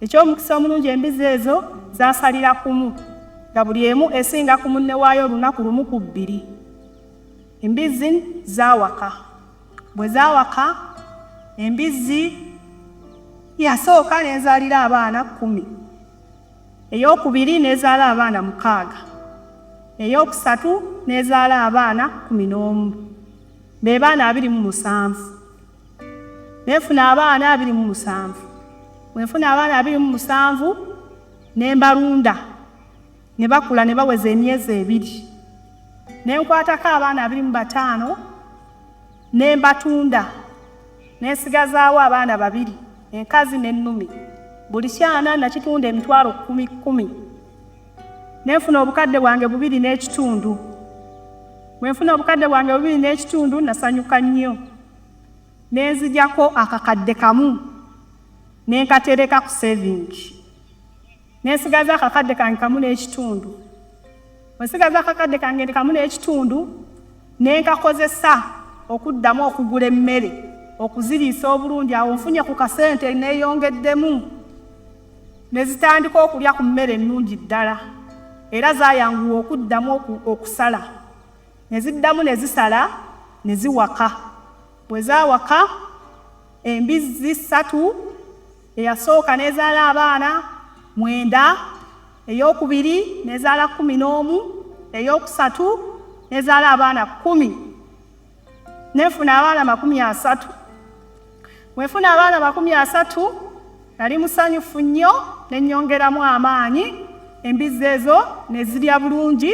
Eky'omukisa omulungi embizi ezo zaasalira kumu, nga buli emu esinga ku munne waayo olunaku lumu ku 2. Embizi zaawaka. Bwe zaawaka, embizi yasooka n'ezaalira abaana 10. Ey'okubiri n'ezaala abaana 6. Ey'okusatu n'ezaala abaana 11. Be baana 27. Neefuna abaana 27. Bwe nfuna abaana 27 ne mbalunda ne bakula ne baweza emyezi 2. Ne nkwatako abaana 25 ne mbatunda ne nsigazaawo abaana 2, enkazi n'ennumi. Buli kyana nakitunda emitwalo 10,10. Ne nfuna obukadde bwange 2.5. Bwe nfuna obukadde bwange 2.5 nasanyuka nnyo. Ne nzijako akakadde kamu ne nkatereka ku saving. Ne nsigaza akakadde kange 1.5. Bwe nsigaza akakadde kange 1.5 ne nkakozesa okuddamu okugula emmere, okuziriisa obulungi. Awo nfunye ku kasente neeyongeddemu. Ne zitandika okulya ku mmere ennungi ddala. Era zaayanguwa okuddamu okusala. Ne ziddamu ne zisala ne ziwaka. Bwe zaawaka, embizi 3 eyasooka n'ezaala abaana 9, ey'okubiri n'ezaala 11, ey'okusatu n'ezaala abaana 10. Nefuna abaana 30. Bwe nfuna abaana 30 nali musanyufu nnyo ne nnyongeramu amaanyi. Embizi ezo ne zirya bulungi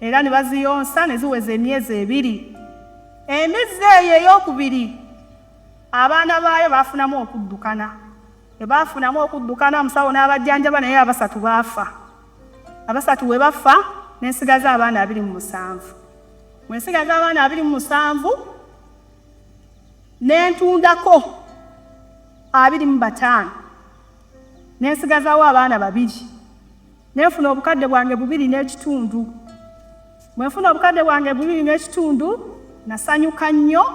era ne baziyonsa ne ziweza emyezi 2. Embizi eyo ey'okubiri abaana baayo baafunamu okuddukana. Baafunamu okuddukana, omusawo n'abajjanjaba naye abasatu baafa. Abasatu bwe bafa ne nsigaza abaana 27. Bwe nsigaza abaana 27 ne ntundako 25. Ne nsigazaawo abaana 2. Ne nfuna obukadde bwange 2.5. Bwe nfuna obukadde bwange 2.5 nasanyuka nnyo.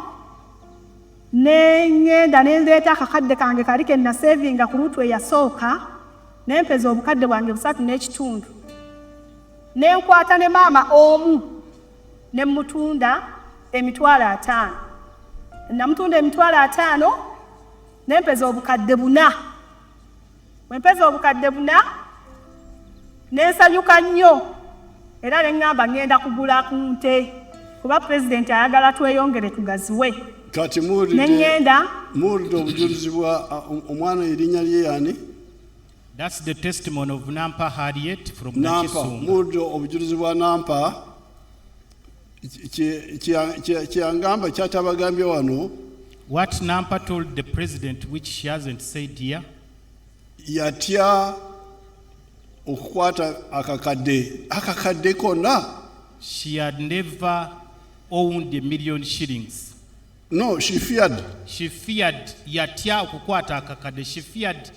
Ne ngenda ne ndeeta akakadde kange kali ke nasevinga ku lutu eyasooka ne mpeza obukadde bwange 3.5. Ne nkwata ne maama omu ne mutunda emitwalo 5. Namutunda emitwalo 5 ne mpeza obukadde 4. Bwe mpeza obukadde 4 ne nsanyuka nnyo era ne ngamba ngenda kugula ku nte kuba pulezidenti ayagala tweyongere tugaziwe. Kati muwulidde obujulizi bwa omwana erinnya lye yani? That's the testimony of Nampa Harriet from Nampa. Nakisunga. Muwulidde obujulizi bwa Nampa. Kyangamba kyatabagambye wano. What Nampa told the president, which she hasn't said here. Yatya okukwata akakadde konna. She had never owned $1 million. No, she feared. She feared yatya okukwata akakadde. She feared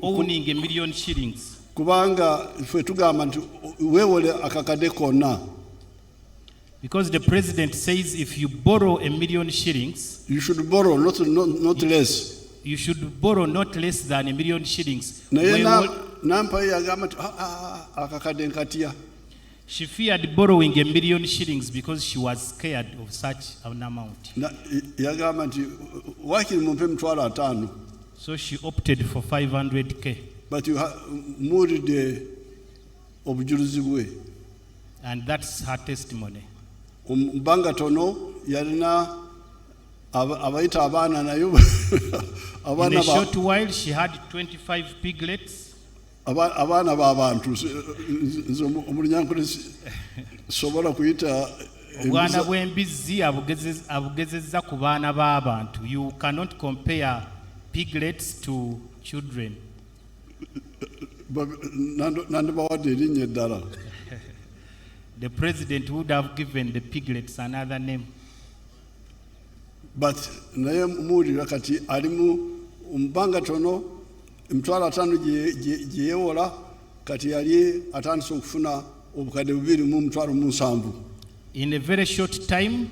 owning $1 million. Kubanga ffe tugamba nti weewole akakadde konna. Because the president says if you borrow $1 million, you should borrow not less. You should borrow not less than $1 million. Naye Nampa yagamba nti akakadde nkatya. She feared borrowing $1 million because she was scared of such an amount. Yagamba nti wakiri mumpe emitwalo 5. So she opted for 500K. But muwulidde obujulizi bwe. And that's her testimony. Mbanga tono yalina abayita abaana nayo. In a short while, she had 25 piglets. Abaana b'abantu omulunyankole sobola kuyita obwana bw'embizzi abugezezza ku baana b'abantu. You cannot compare piglets to children. Nandibawadde erinnya eddala. The president would have given the piglets another name. But naye muwulira kati ali mu mbanga tono emitwalo 5 gye yeewola kati yali atandise okufuna obukadde 2,700. In a very short time,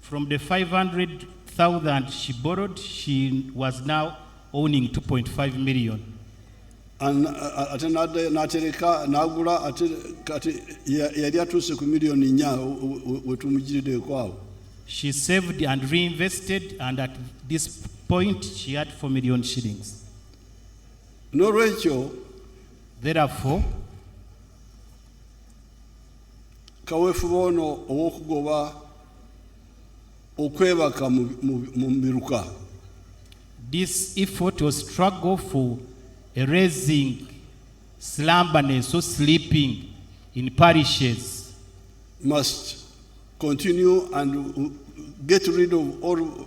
from the 500,000 she borrowed, she was now owning 2.5 million. Ate n'atereka n'agula ate kati yali atuuse ku miliyoni 4 wetumugiriddeko awo. She saved and reinvested, and at this point she had 4 million shillings. N'olwekyo Therefore, kaweefube ono ow'okugoba okwebaka mu miruka. this effort was struggle for erasing slumberness or sleeping in parishes Must continue and get rid of all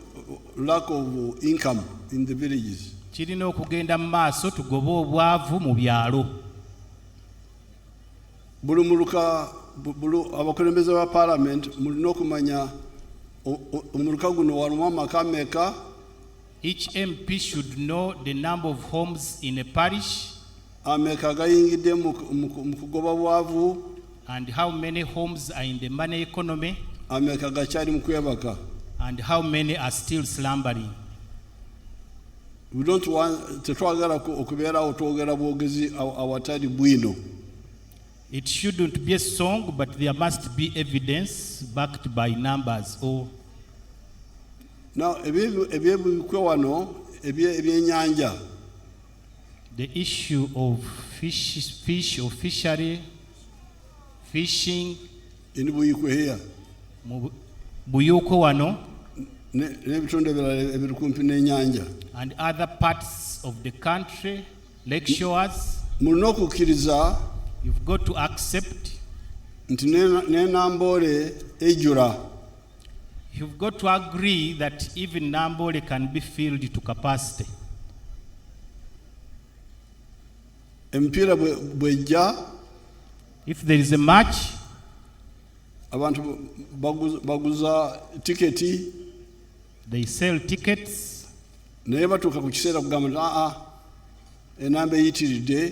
lack of income in the villages. kirina okugenda mu maaso tugobe obwavu mu byalo. Buli muluka abakulembeze ba parliament mulina okumanya omuluka guno walumu amaka meka. Each MP should know the number of homes in a parish Ameka gayingidde mu kugoba bwavu. and how many homes are in the money economy Ameka gakyali mu kwebaka. and how many are still slumbering. We don't want tetwagala okubeerawo twogera bwogezi awatali bwino. It shouldn't be a song, but there must be evidence backed by numbers. Or Now ebyebukwe wano ebyennyanja the issue of fish or fishery, fishing, in Buikwe here mu Buikwe wano, n'ebitundu ebirala ebiri kumpi n'ennyanja. and other parts of the country, lake shores, Mulina okukkiriza you've got to accept, nti n'enamboole ejjula. you've got to agree that even Nambole can be filled to capacity. Emipiira bw'ejja If there is a match, abantu baguza tiketi they sell tickets, naye batuuka ku kiseera kugamba nti enamba eyitiridde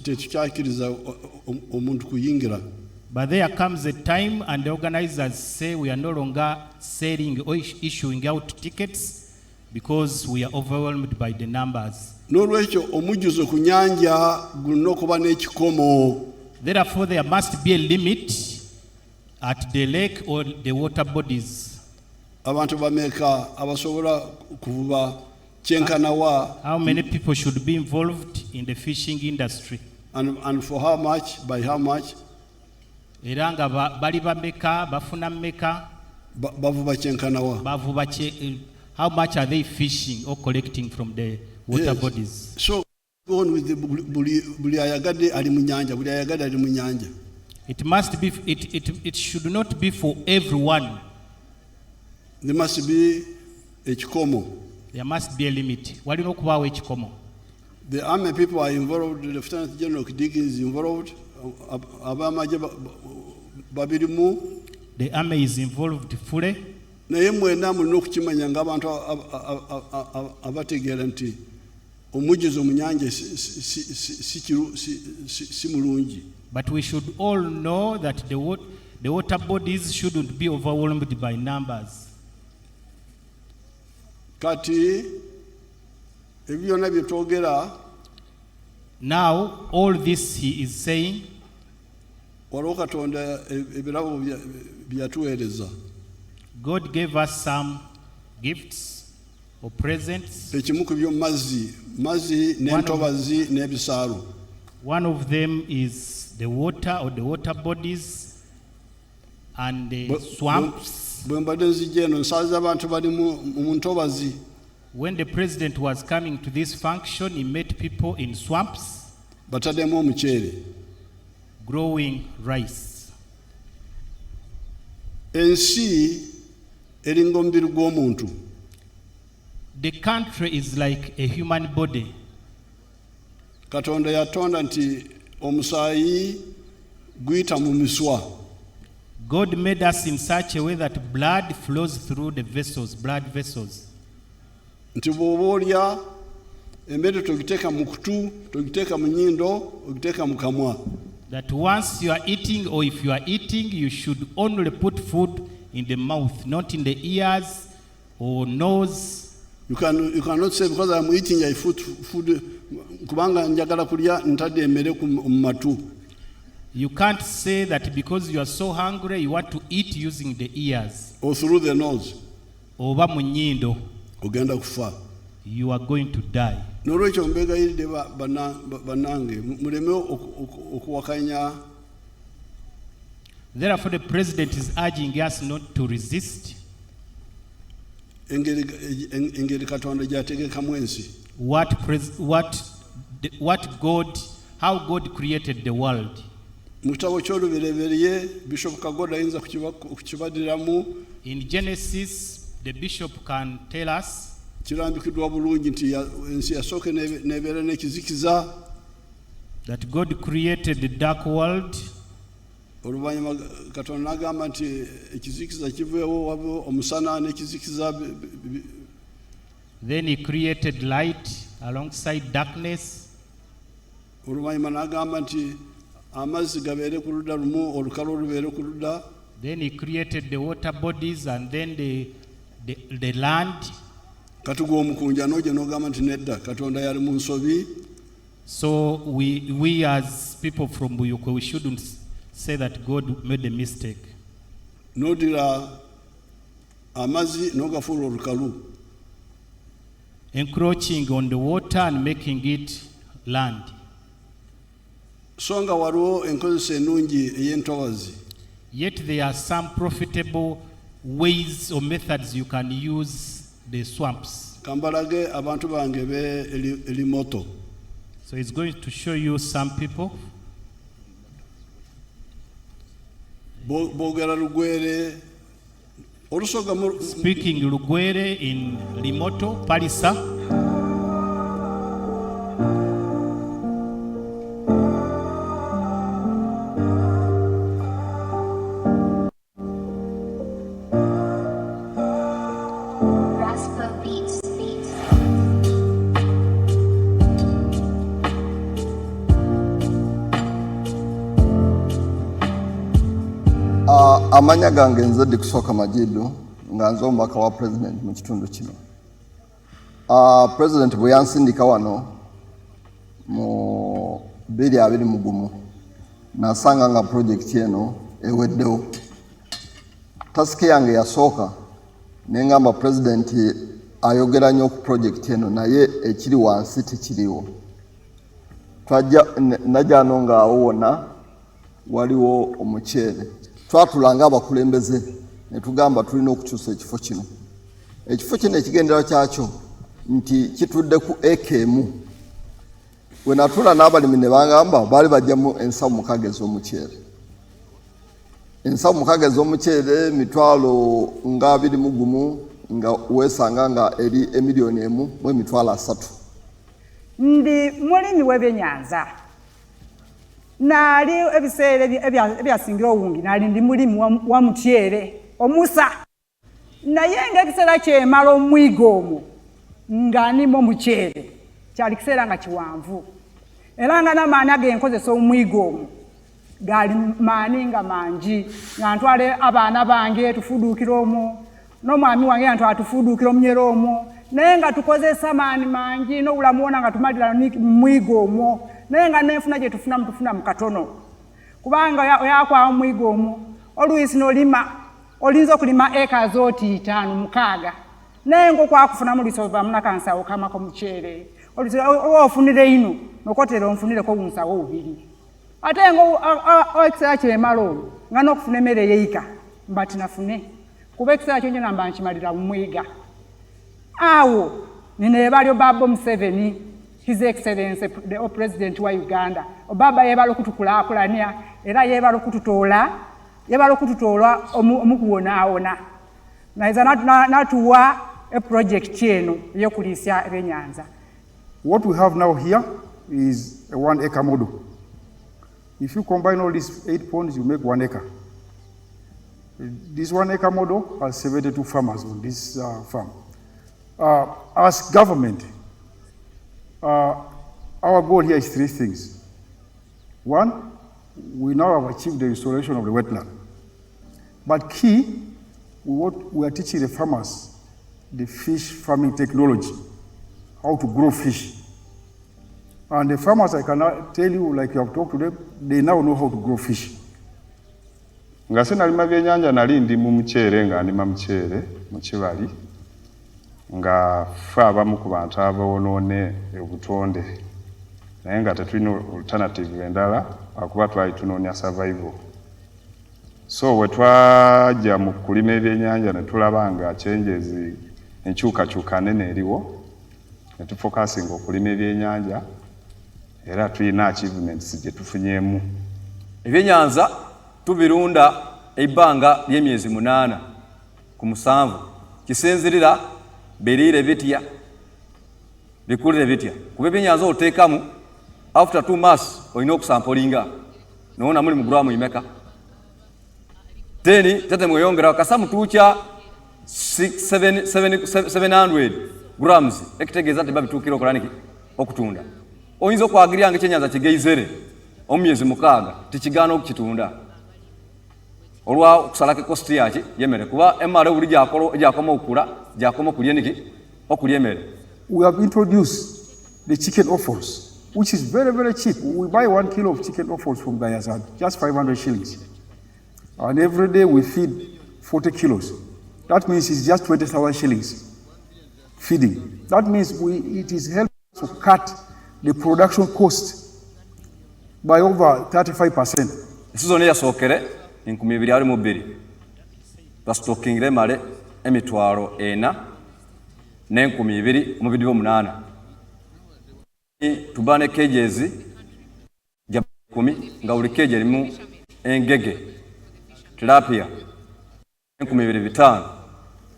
tetukyakkiriza omuntu kuyingira. but there comes a time and the organizers say we are no longer selling or issuing out tickets because we are overwhelmed by the numbers. N'olwekyo omujjuzo ku nnyanja gulina okuba n'ekikomo. Therefore, there must be a limit at the lake or the water bodies. Abantu bameeka abasobola kuvuba kyenkanawa, How many people should be involved in the fishing industry? and for how much, by how much, Era nga bali bameka, bafuna mmeka, bavuba kyenkanawa. bavuba how much are they fishing or collecting from the water Yes. bodies? So go on with the buli ayagadde ali mu nnyanja, buli ayagadde ali mu nnyanja. It must be. It should not be for everyone. There must be ekikomo. There must be a limit. Walina okubaawo ekikomo. The army people are involved, the Lieutenant General Kidigi is involved, abamaje babirimu. The army is involved fully. Naye mwena mulina okukimanya ng'abantu abategeera nti omujjuzo mu nnyanja si mulungi. But we should all know that the water bodies shouldn't be overwhelmed by numbers. Kati ebyo byonna bye twogera Now, all this he is saying, waliwo Katonda ebirabo byatuweereza. God gave us some gifts or presents. Ekimu ku byo mazzi n'entobazi n'ebisaalu. One of them is the water or the water bodies and the swamps. Bwe mbadde nzijja eno nsaaza abantu bali mu ntobazi. When the president was coming to this function, he met people in swamps bataddemu omuceere, growing rice. Ensi eringa omubiri gw'omuntu. The country is like a human body. Katonda yatonda nti omusaayi guyita mu miswa. God made us in such a way that blood flows through the vessels, blood vessels. Nti bw'oba olya emmere togiteeka mu kutu, togiteeka mu nnyindo, ogiteeka mu kamwa. That once you are eating, or if you are eating, you should only put food in the mouth, not in the ears or nose. You cannot say because I'm eating I food kubanga njagala kulya ntadde emmere mu matu. You can't say that because you are so hungry you want to eat using the ears. Or through the nose. Oba mu nnyindo. Ogenda kufa. You are going to die. N'olwekyo mbeegayiride bannange muleme okuwakanya. Therefore the president is urging us not to resist engeri Katonda gy'ategekamu ensi. How God created the world. Mu kitabo ky'olubereberye Bishop Kagoda ayinza kukibadiramu. In Genesis, the bishop can tell us. Kirambikiddwa bulungi nti ensi yasooka n'ebeera n'ekizikiza. That God created the dark world. Oluvannyuma Katonda n'agamba nti ekizikiza kiveewo wabeewo omusana n'ekizikiza. Then he created light alongside darkness. Oluvannyuma n'agamba nti amazzi gabeere ku ludda lumu, olukalu olubeere ku ludda. Then he created the water bodies and then the land. Katugwa omukunja n'ojja n'ogamba nti nedda Katonda yali mu nsobi. So we as people from Buikwe, we shouldn't say that God made a mistake. N'odira amazzi n'ogafuula olukalu. Encroaching on the water and making it land. So nga waliwo enkozesa ennungi ey'entobazi. Yet there are some profitable ways or methods you can use the swamps. Kambalage abantu bange be elimoto. So it's going to show you some people. Bogera Lugwere. Speaking Lugwere in Limoto, Palisa. Amanya gange nzadde kusooka Majidu nga nze omubaka wa president mu kitundu kino. President bwe yansindika wano mu 2021 nasanga nga project eno eweddewo. Tasiki yange yasooka nengamba president ayogera nnyo ku project eno naye ekiri wansi tekiriwo. Najja ano ng'awo wonna waliwo omuceere. Twatulanga abakulembeze ne tugamba tulina okukyusa ekifo kino. Ekifo kino ekigendera kyakyo nti kitudde ku eka emu. We natula n'abalimi ne bangamba baali bajjamu ensawo 6 ez'omuceere. Ensawo 6 ez'omuceere mitwalo nga 21 nga weesanga nga eri emiliyoni 1 mu emitwalo 3. Ndi mulimi w'ebyenyanza. Nali ebiseera ebyasingira obungi nali ndi mulimu wa mutyere omusa naye ng'ekiseera kyemala omwigo omwo nga nimo mukyere kyali kiseera nga kiwanvu era nga n'amaani agenkozesa omwigo omwo gali maani nga mangi nga ntwale abaana bange tufuduukira omwo n'omwami wange nga ntwala tufuduukira omunyera omwo naye nga tukozesa maani mangi n'obulamu wona nga tumalira mwigo omwo naye nga nenfuna gye tufuna mu katono kubanga yakwa omwigo omwo oluisi nolima olinza okulima eka zoti 5 6 naye ng'okwakufuna mulwisi ova munakansawo kamako muceere oluisi ofunire ino nokotera onfunire ko bunsawo 2 ate ng'ekisera kiremala olwo nga n'okufuna emmere yeika mba tinafune kuba ekisera kyo nyona mba nkimalira mumwiga awo nino ebalyo Baba Museveni His Excellency the President wa Uganda obaba yebala okutukulaakulanya era yebala okututoola omukuwonaawona naiza natuwa a project eno eyokuliisya ebyenyanza. What we have now here is a 1 acre model. If you combine all these 8 ponds, you make 1 acre. This 1 acre model has 72 farmers on this farm. As government, our goal here is 3 things. 1, we now have achieved the restoration of the wetland. But key, we are teaching the farmers the fish farming technology, how to grow fish. And the farmers, I cannot tell you, like you have talked to them, they now know how to grow fish. Nga sinalima byennyanja nali ndi mu muceere nga ndima muceere mu kibali nga ffe abamu ku bantu abawonoone obutonde naye nga tetulina alternative endala akuba twali tunoonya survival. So we twajja mu kulima ebyennyanja ne tulaba nga changes enkyukakyuka nene eriwo ne tufokasinga okulima ebyennyanja era tulina achievements gye tufunyeemu. Ebyennyanja tubirunda ebbanga ly'emyezi 8 ku 7 kisinzirira beriire bitya bikulire bitya kuba ebyennyanja oteekamu after 2 months olina okusampolinga noona muli mu gulamu imeka then tete mweyongera kasa mutuukya 700 grams ekitegeeza nti babituukira okulaniki okutunda oyinza okwagirya nga ekyennyanja kigeizere omyezi 6 tikigaana okukitunda olwa okusalako kosti yaki yemmere kuba emmere buli gyakoma okukula gyakoma okulya niki okulya emmere. We have introduced the chicken offals, which is very, very cheap. We buy 1 kilo of chicken offals from buyers at just 500 shillings. And every day we feed 40 kilos. That means it's just 20,000 shillings feeding. That means it is helping to cut the production cost by over 35%. Season yasookere 2022 twasitookingire male emitwalo 4 ne 2028 tubane cages ja 10 nga buli cage erimu engege tilapia 2025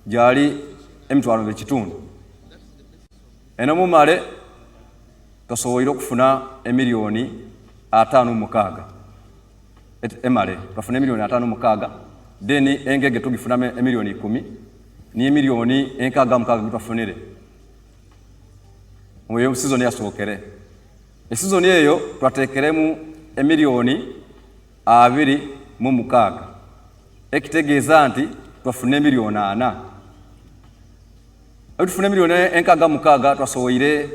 jali emitwalo 2 eno mu male twasobola okufuna emiliyoni 5 emale twafuna emiliyoni 5 then engege tugifuna emiliyoni 10 ni emiliyoni 6 twafunire mu season yasookere. Season eyo twateekeremu emiliyoni 26 ekitegeeza nti twafuna emiliyoni 4 tufuna emiliyoni 6 twasoboire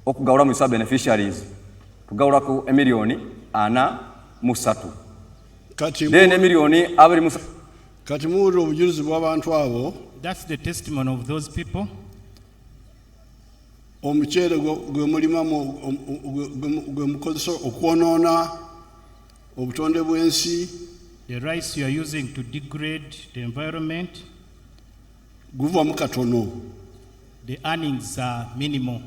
okugawula mu isa beneficiaries tugawulako emiliyoni 43 then emiliyoni 23 kati muwulira obujulizi bw'abantu abo. That's the testimony of those people. Omuceere gwe mulimamu gwe mukozesa okwonoona obutonde bw'ensi. The rice you are using to degrade the environment. Guvamu katono. The earnings are minimal.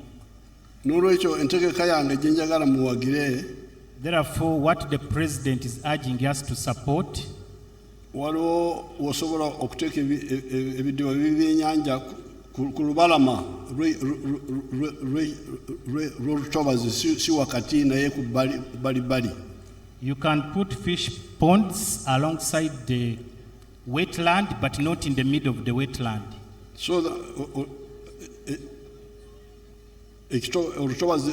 N'olwekyo entegeka yange gye njagala muwagire. Therefore, what the president is urging us to support. Waliwo osobola okuteeka ebidiba by'ebyennyanja ku lubalama lw'olutobazi si wakati naye ku bali. You can put fish ponds alongside the wetland, but not in the middle of the wetland. So olutobazi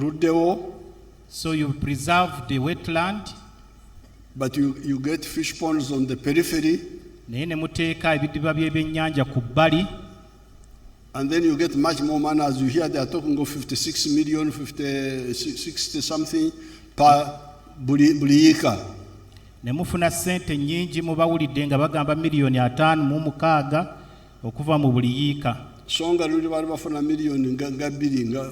ruddewo. So you preserve the wetland. But you get fish ponds on the periphery. And then you get much more money. As you hear, they are talking of 56 million, 60 something per buli yika. Ne mufuna sente nnyingi mubawulidde nga bagamba $5,600,000 okuva mu buli yiika. Songa luli bali bafuna miliyoni nga 2 nga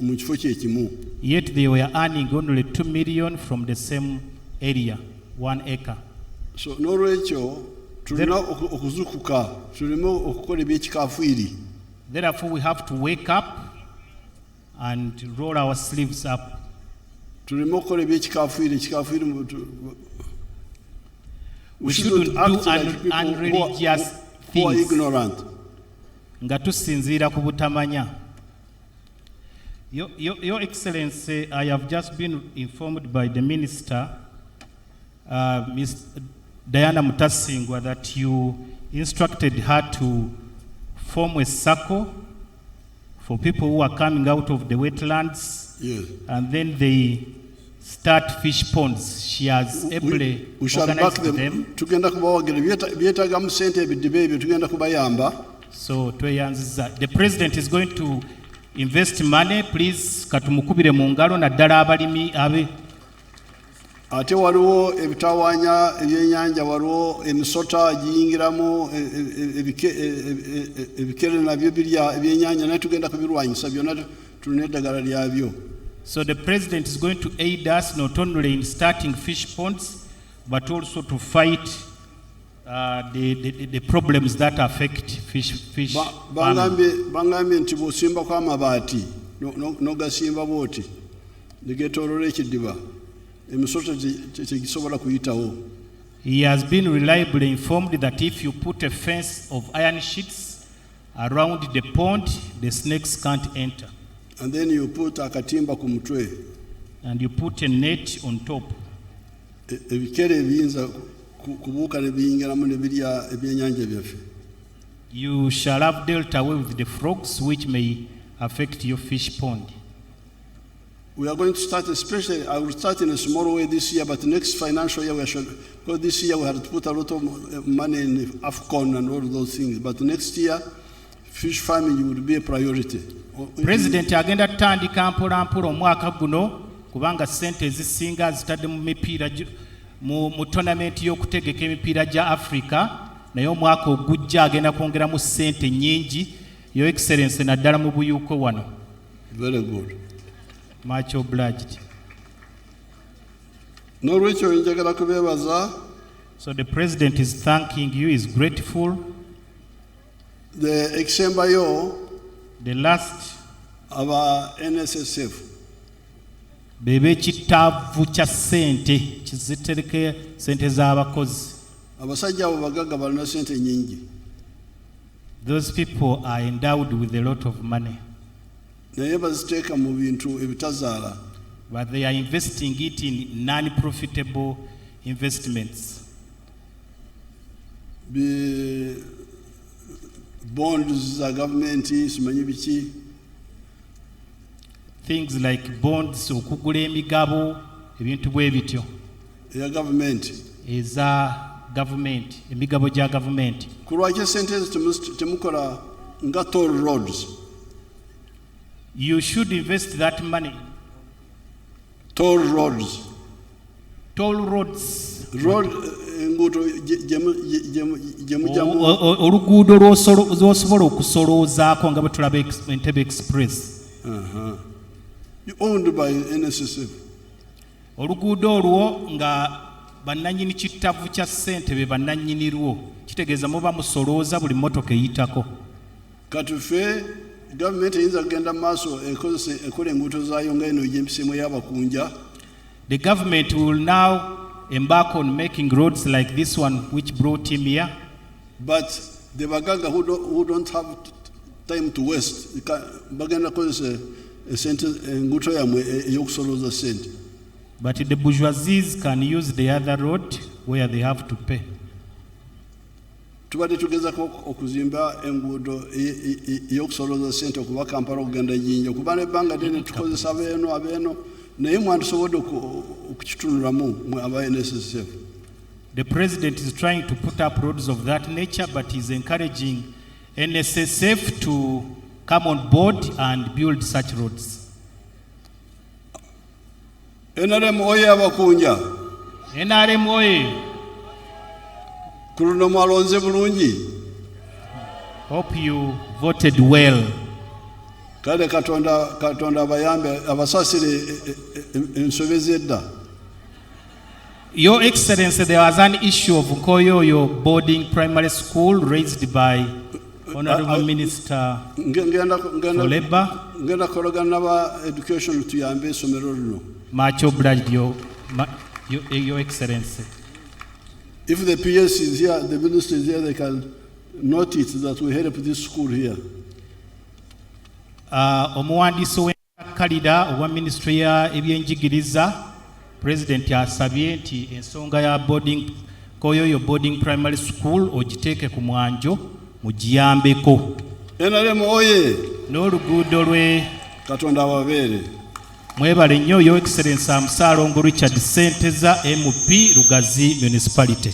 mu kifo kyekimu. Yet they were earning only 2 million from the same area, 1 acre. So n'olwekyo tulina okuzukuka tuleme okukola ebyekikafuiri. Therefore we have to wake up and roll our sleeves up. Tuleme okukola ebyekikafuiri. We shouldn't do unreligious who are things. ignorant. Nga tusinziira ku butamanya. Your Excellency, I have just been informed by the Minister, Ms. Diana Mutasingwa, that you instructed her to form a circle for people who are coming out of the wetlands. Yes. And then they start fish ponds. She has ably We shall back organized them. Tugenda kubawagira byetaaga mu sente ebiddiba ebyo tugenda kubayamba. So the president is going to invest money. Please katumukubire mu ngalo naddala abalimi abe. Ate waliwo ebitawaanya ebyennyanja, waliwo emisota giyingiramu ebikere nabyo birya ebyennyanja naye tugenda kubirwanyisa byonna tulina eddagala lyabyo. So the president is going to aid us not only in starting fish ponds but also to fight the problems that affect fish farming. Bangambye nti bw'osimbako amabaati n'ogasimba bw'oti negeetooloola ekiddiba emisota tegisobola kuyitawo. He has been reliably informed that if you put a fence of iron sheets around the pond, the snakes can't enter. And then you put akatimba ku mutwe. And you put a net on top. Ebikere ebiyinza kubuuka ne biyingiramu ne birya ebyennyanja byaffe. You shall have dealt away with the frogs which may affect your fish pond. We are going to start, especially, I will start in a small way this year, but next financial year, because this year we had to put a lot of money in AFCON and all those things. But next year, fish farming would be a priority. President agenda tutandika mpola mpola omwaka guno kubanga sente ezisinga zitadde mu mipiira mu tournament y'okutegeka emipiira gya Africa, naye omwaka ogujja agenda kwongeramu sente nnyingi. Your Excellency naddala mu buyuuko wano. Very good. Much obliged. N'olwekyo njagala kubeebaza. So the president is thanking you, is grateful. The exembayo, the last aba NSSF bebe kitaavu kya sente kizitereke sente z'abakozi. Abasajja abo bagagga balina sente nyingi. Those people are endowed with a lot of money. Naye baziteeka mu bintu ebitazaala. But they are investing it in non-profitable investments. Bonds za government simanyi biki. Things like bonds, okugula emigabo, ebintu bwe bityo. Ya government. Eza government, emigabo gya government. Kulwaki sente temukola nga toll roads. You should invest that money. Toll roads. Toll roads. Road nguudo gyemujamu. Oluguudo lw'osobola okusoloozaako nga bwe tulaba Entebbe Express. Owned by NSSF. Oluguudo olwo nga bannannyini kitavu kya ssente be bannannyini lwo, kitegeeza muba musolooza buli mmotoka eyitako. Kati ffe gavumenti eyinza kugenda mu maaso ekola enguudo zaayo nga eno egy'empiseemu y'abakunja. The government will now embark on making roads like this one which brought him here. But the bagaga who don't have time to waste, bagenda kozesa sente enguuto yamwe ey'okusolooza sente. But the bourgeoisies can use the other road where they have to pay. Tubadde tugezako okuzimba enguudo ey'okusolooza sente okuva Kampala okugenda Jinja okuba n'ebbanga ddene tukozesa abeeno naye mwandisobodde okukitunulamu aba NSSF. The president is trying to put up roads of that nature, but he's encouraging NSSF to come on board and build such roads. NRM oye abakunja. NRM oye. Kuruno mwalonze bulungi. Hope you voted well. Kale katonda bayambe abasasire ensobezi edda. Your Excellency, there was an issue of Nkoyoyo boarding primary school raised by Honorable Minister for Labour. Ngenda korogana naba education tuyambe esomero lino. Much obliged, Your Excellency. If the PS is here, the minister is here, they can note it that we help this school here. Omuwandiisi w'enkalira owa ministry ya ebyenjigiriza President asabye nti ensonga ya Nkoyoyo boarding primary school ogiteeke ku mwanjo mugiyambeko. NRM oye. N'oluguudo lwe Katonda ababeere. Mwebale nnyo Your Excellency Amusaalongo Richard Ssenteza MP Lugazi Municipality.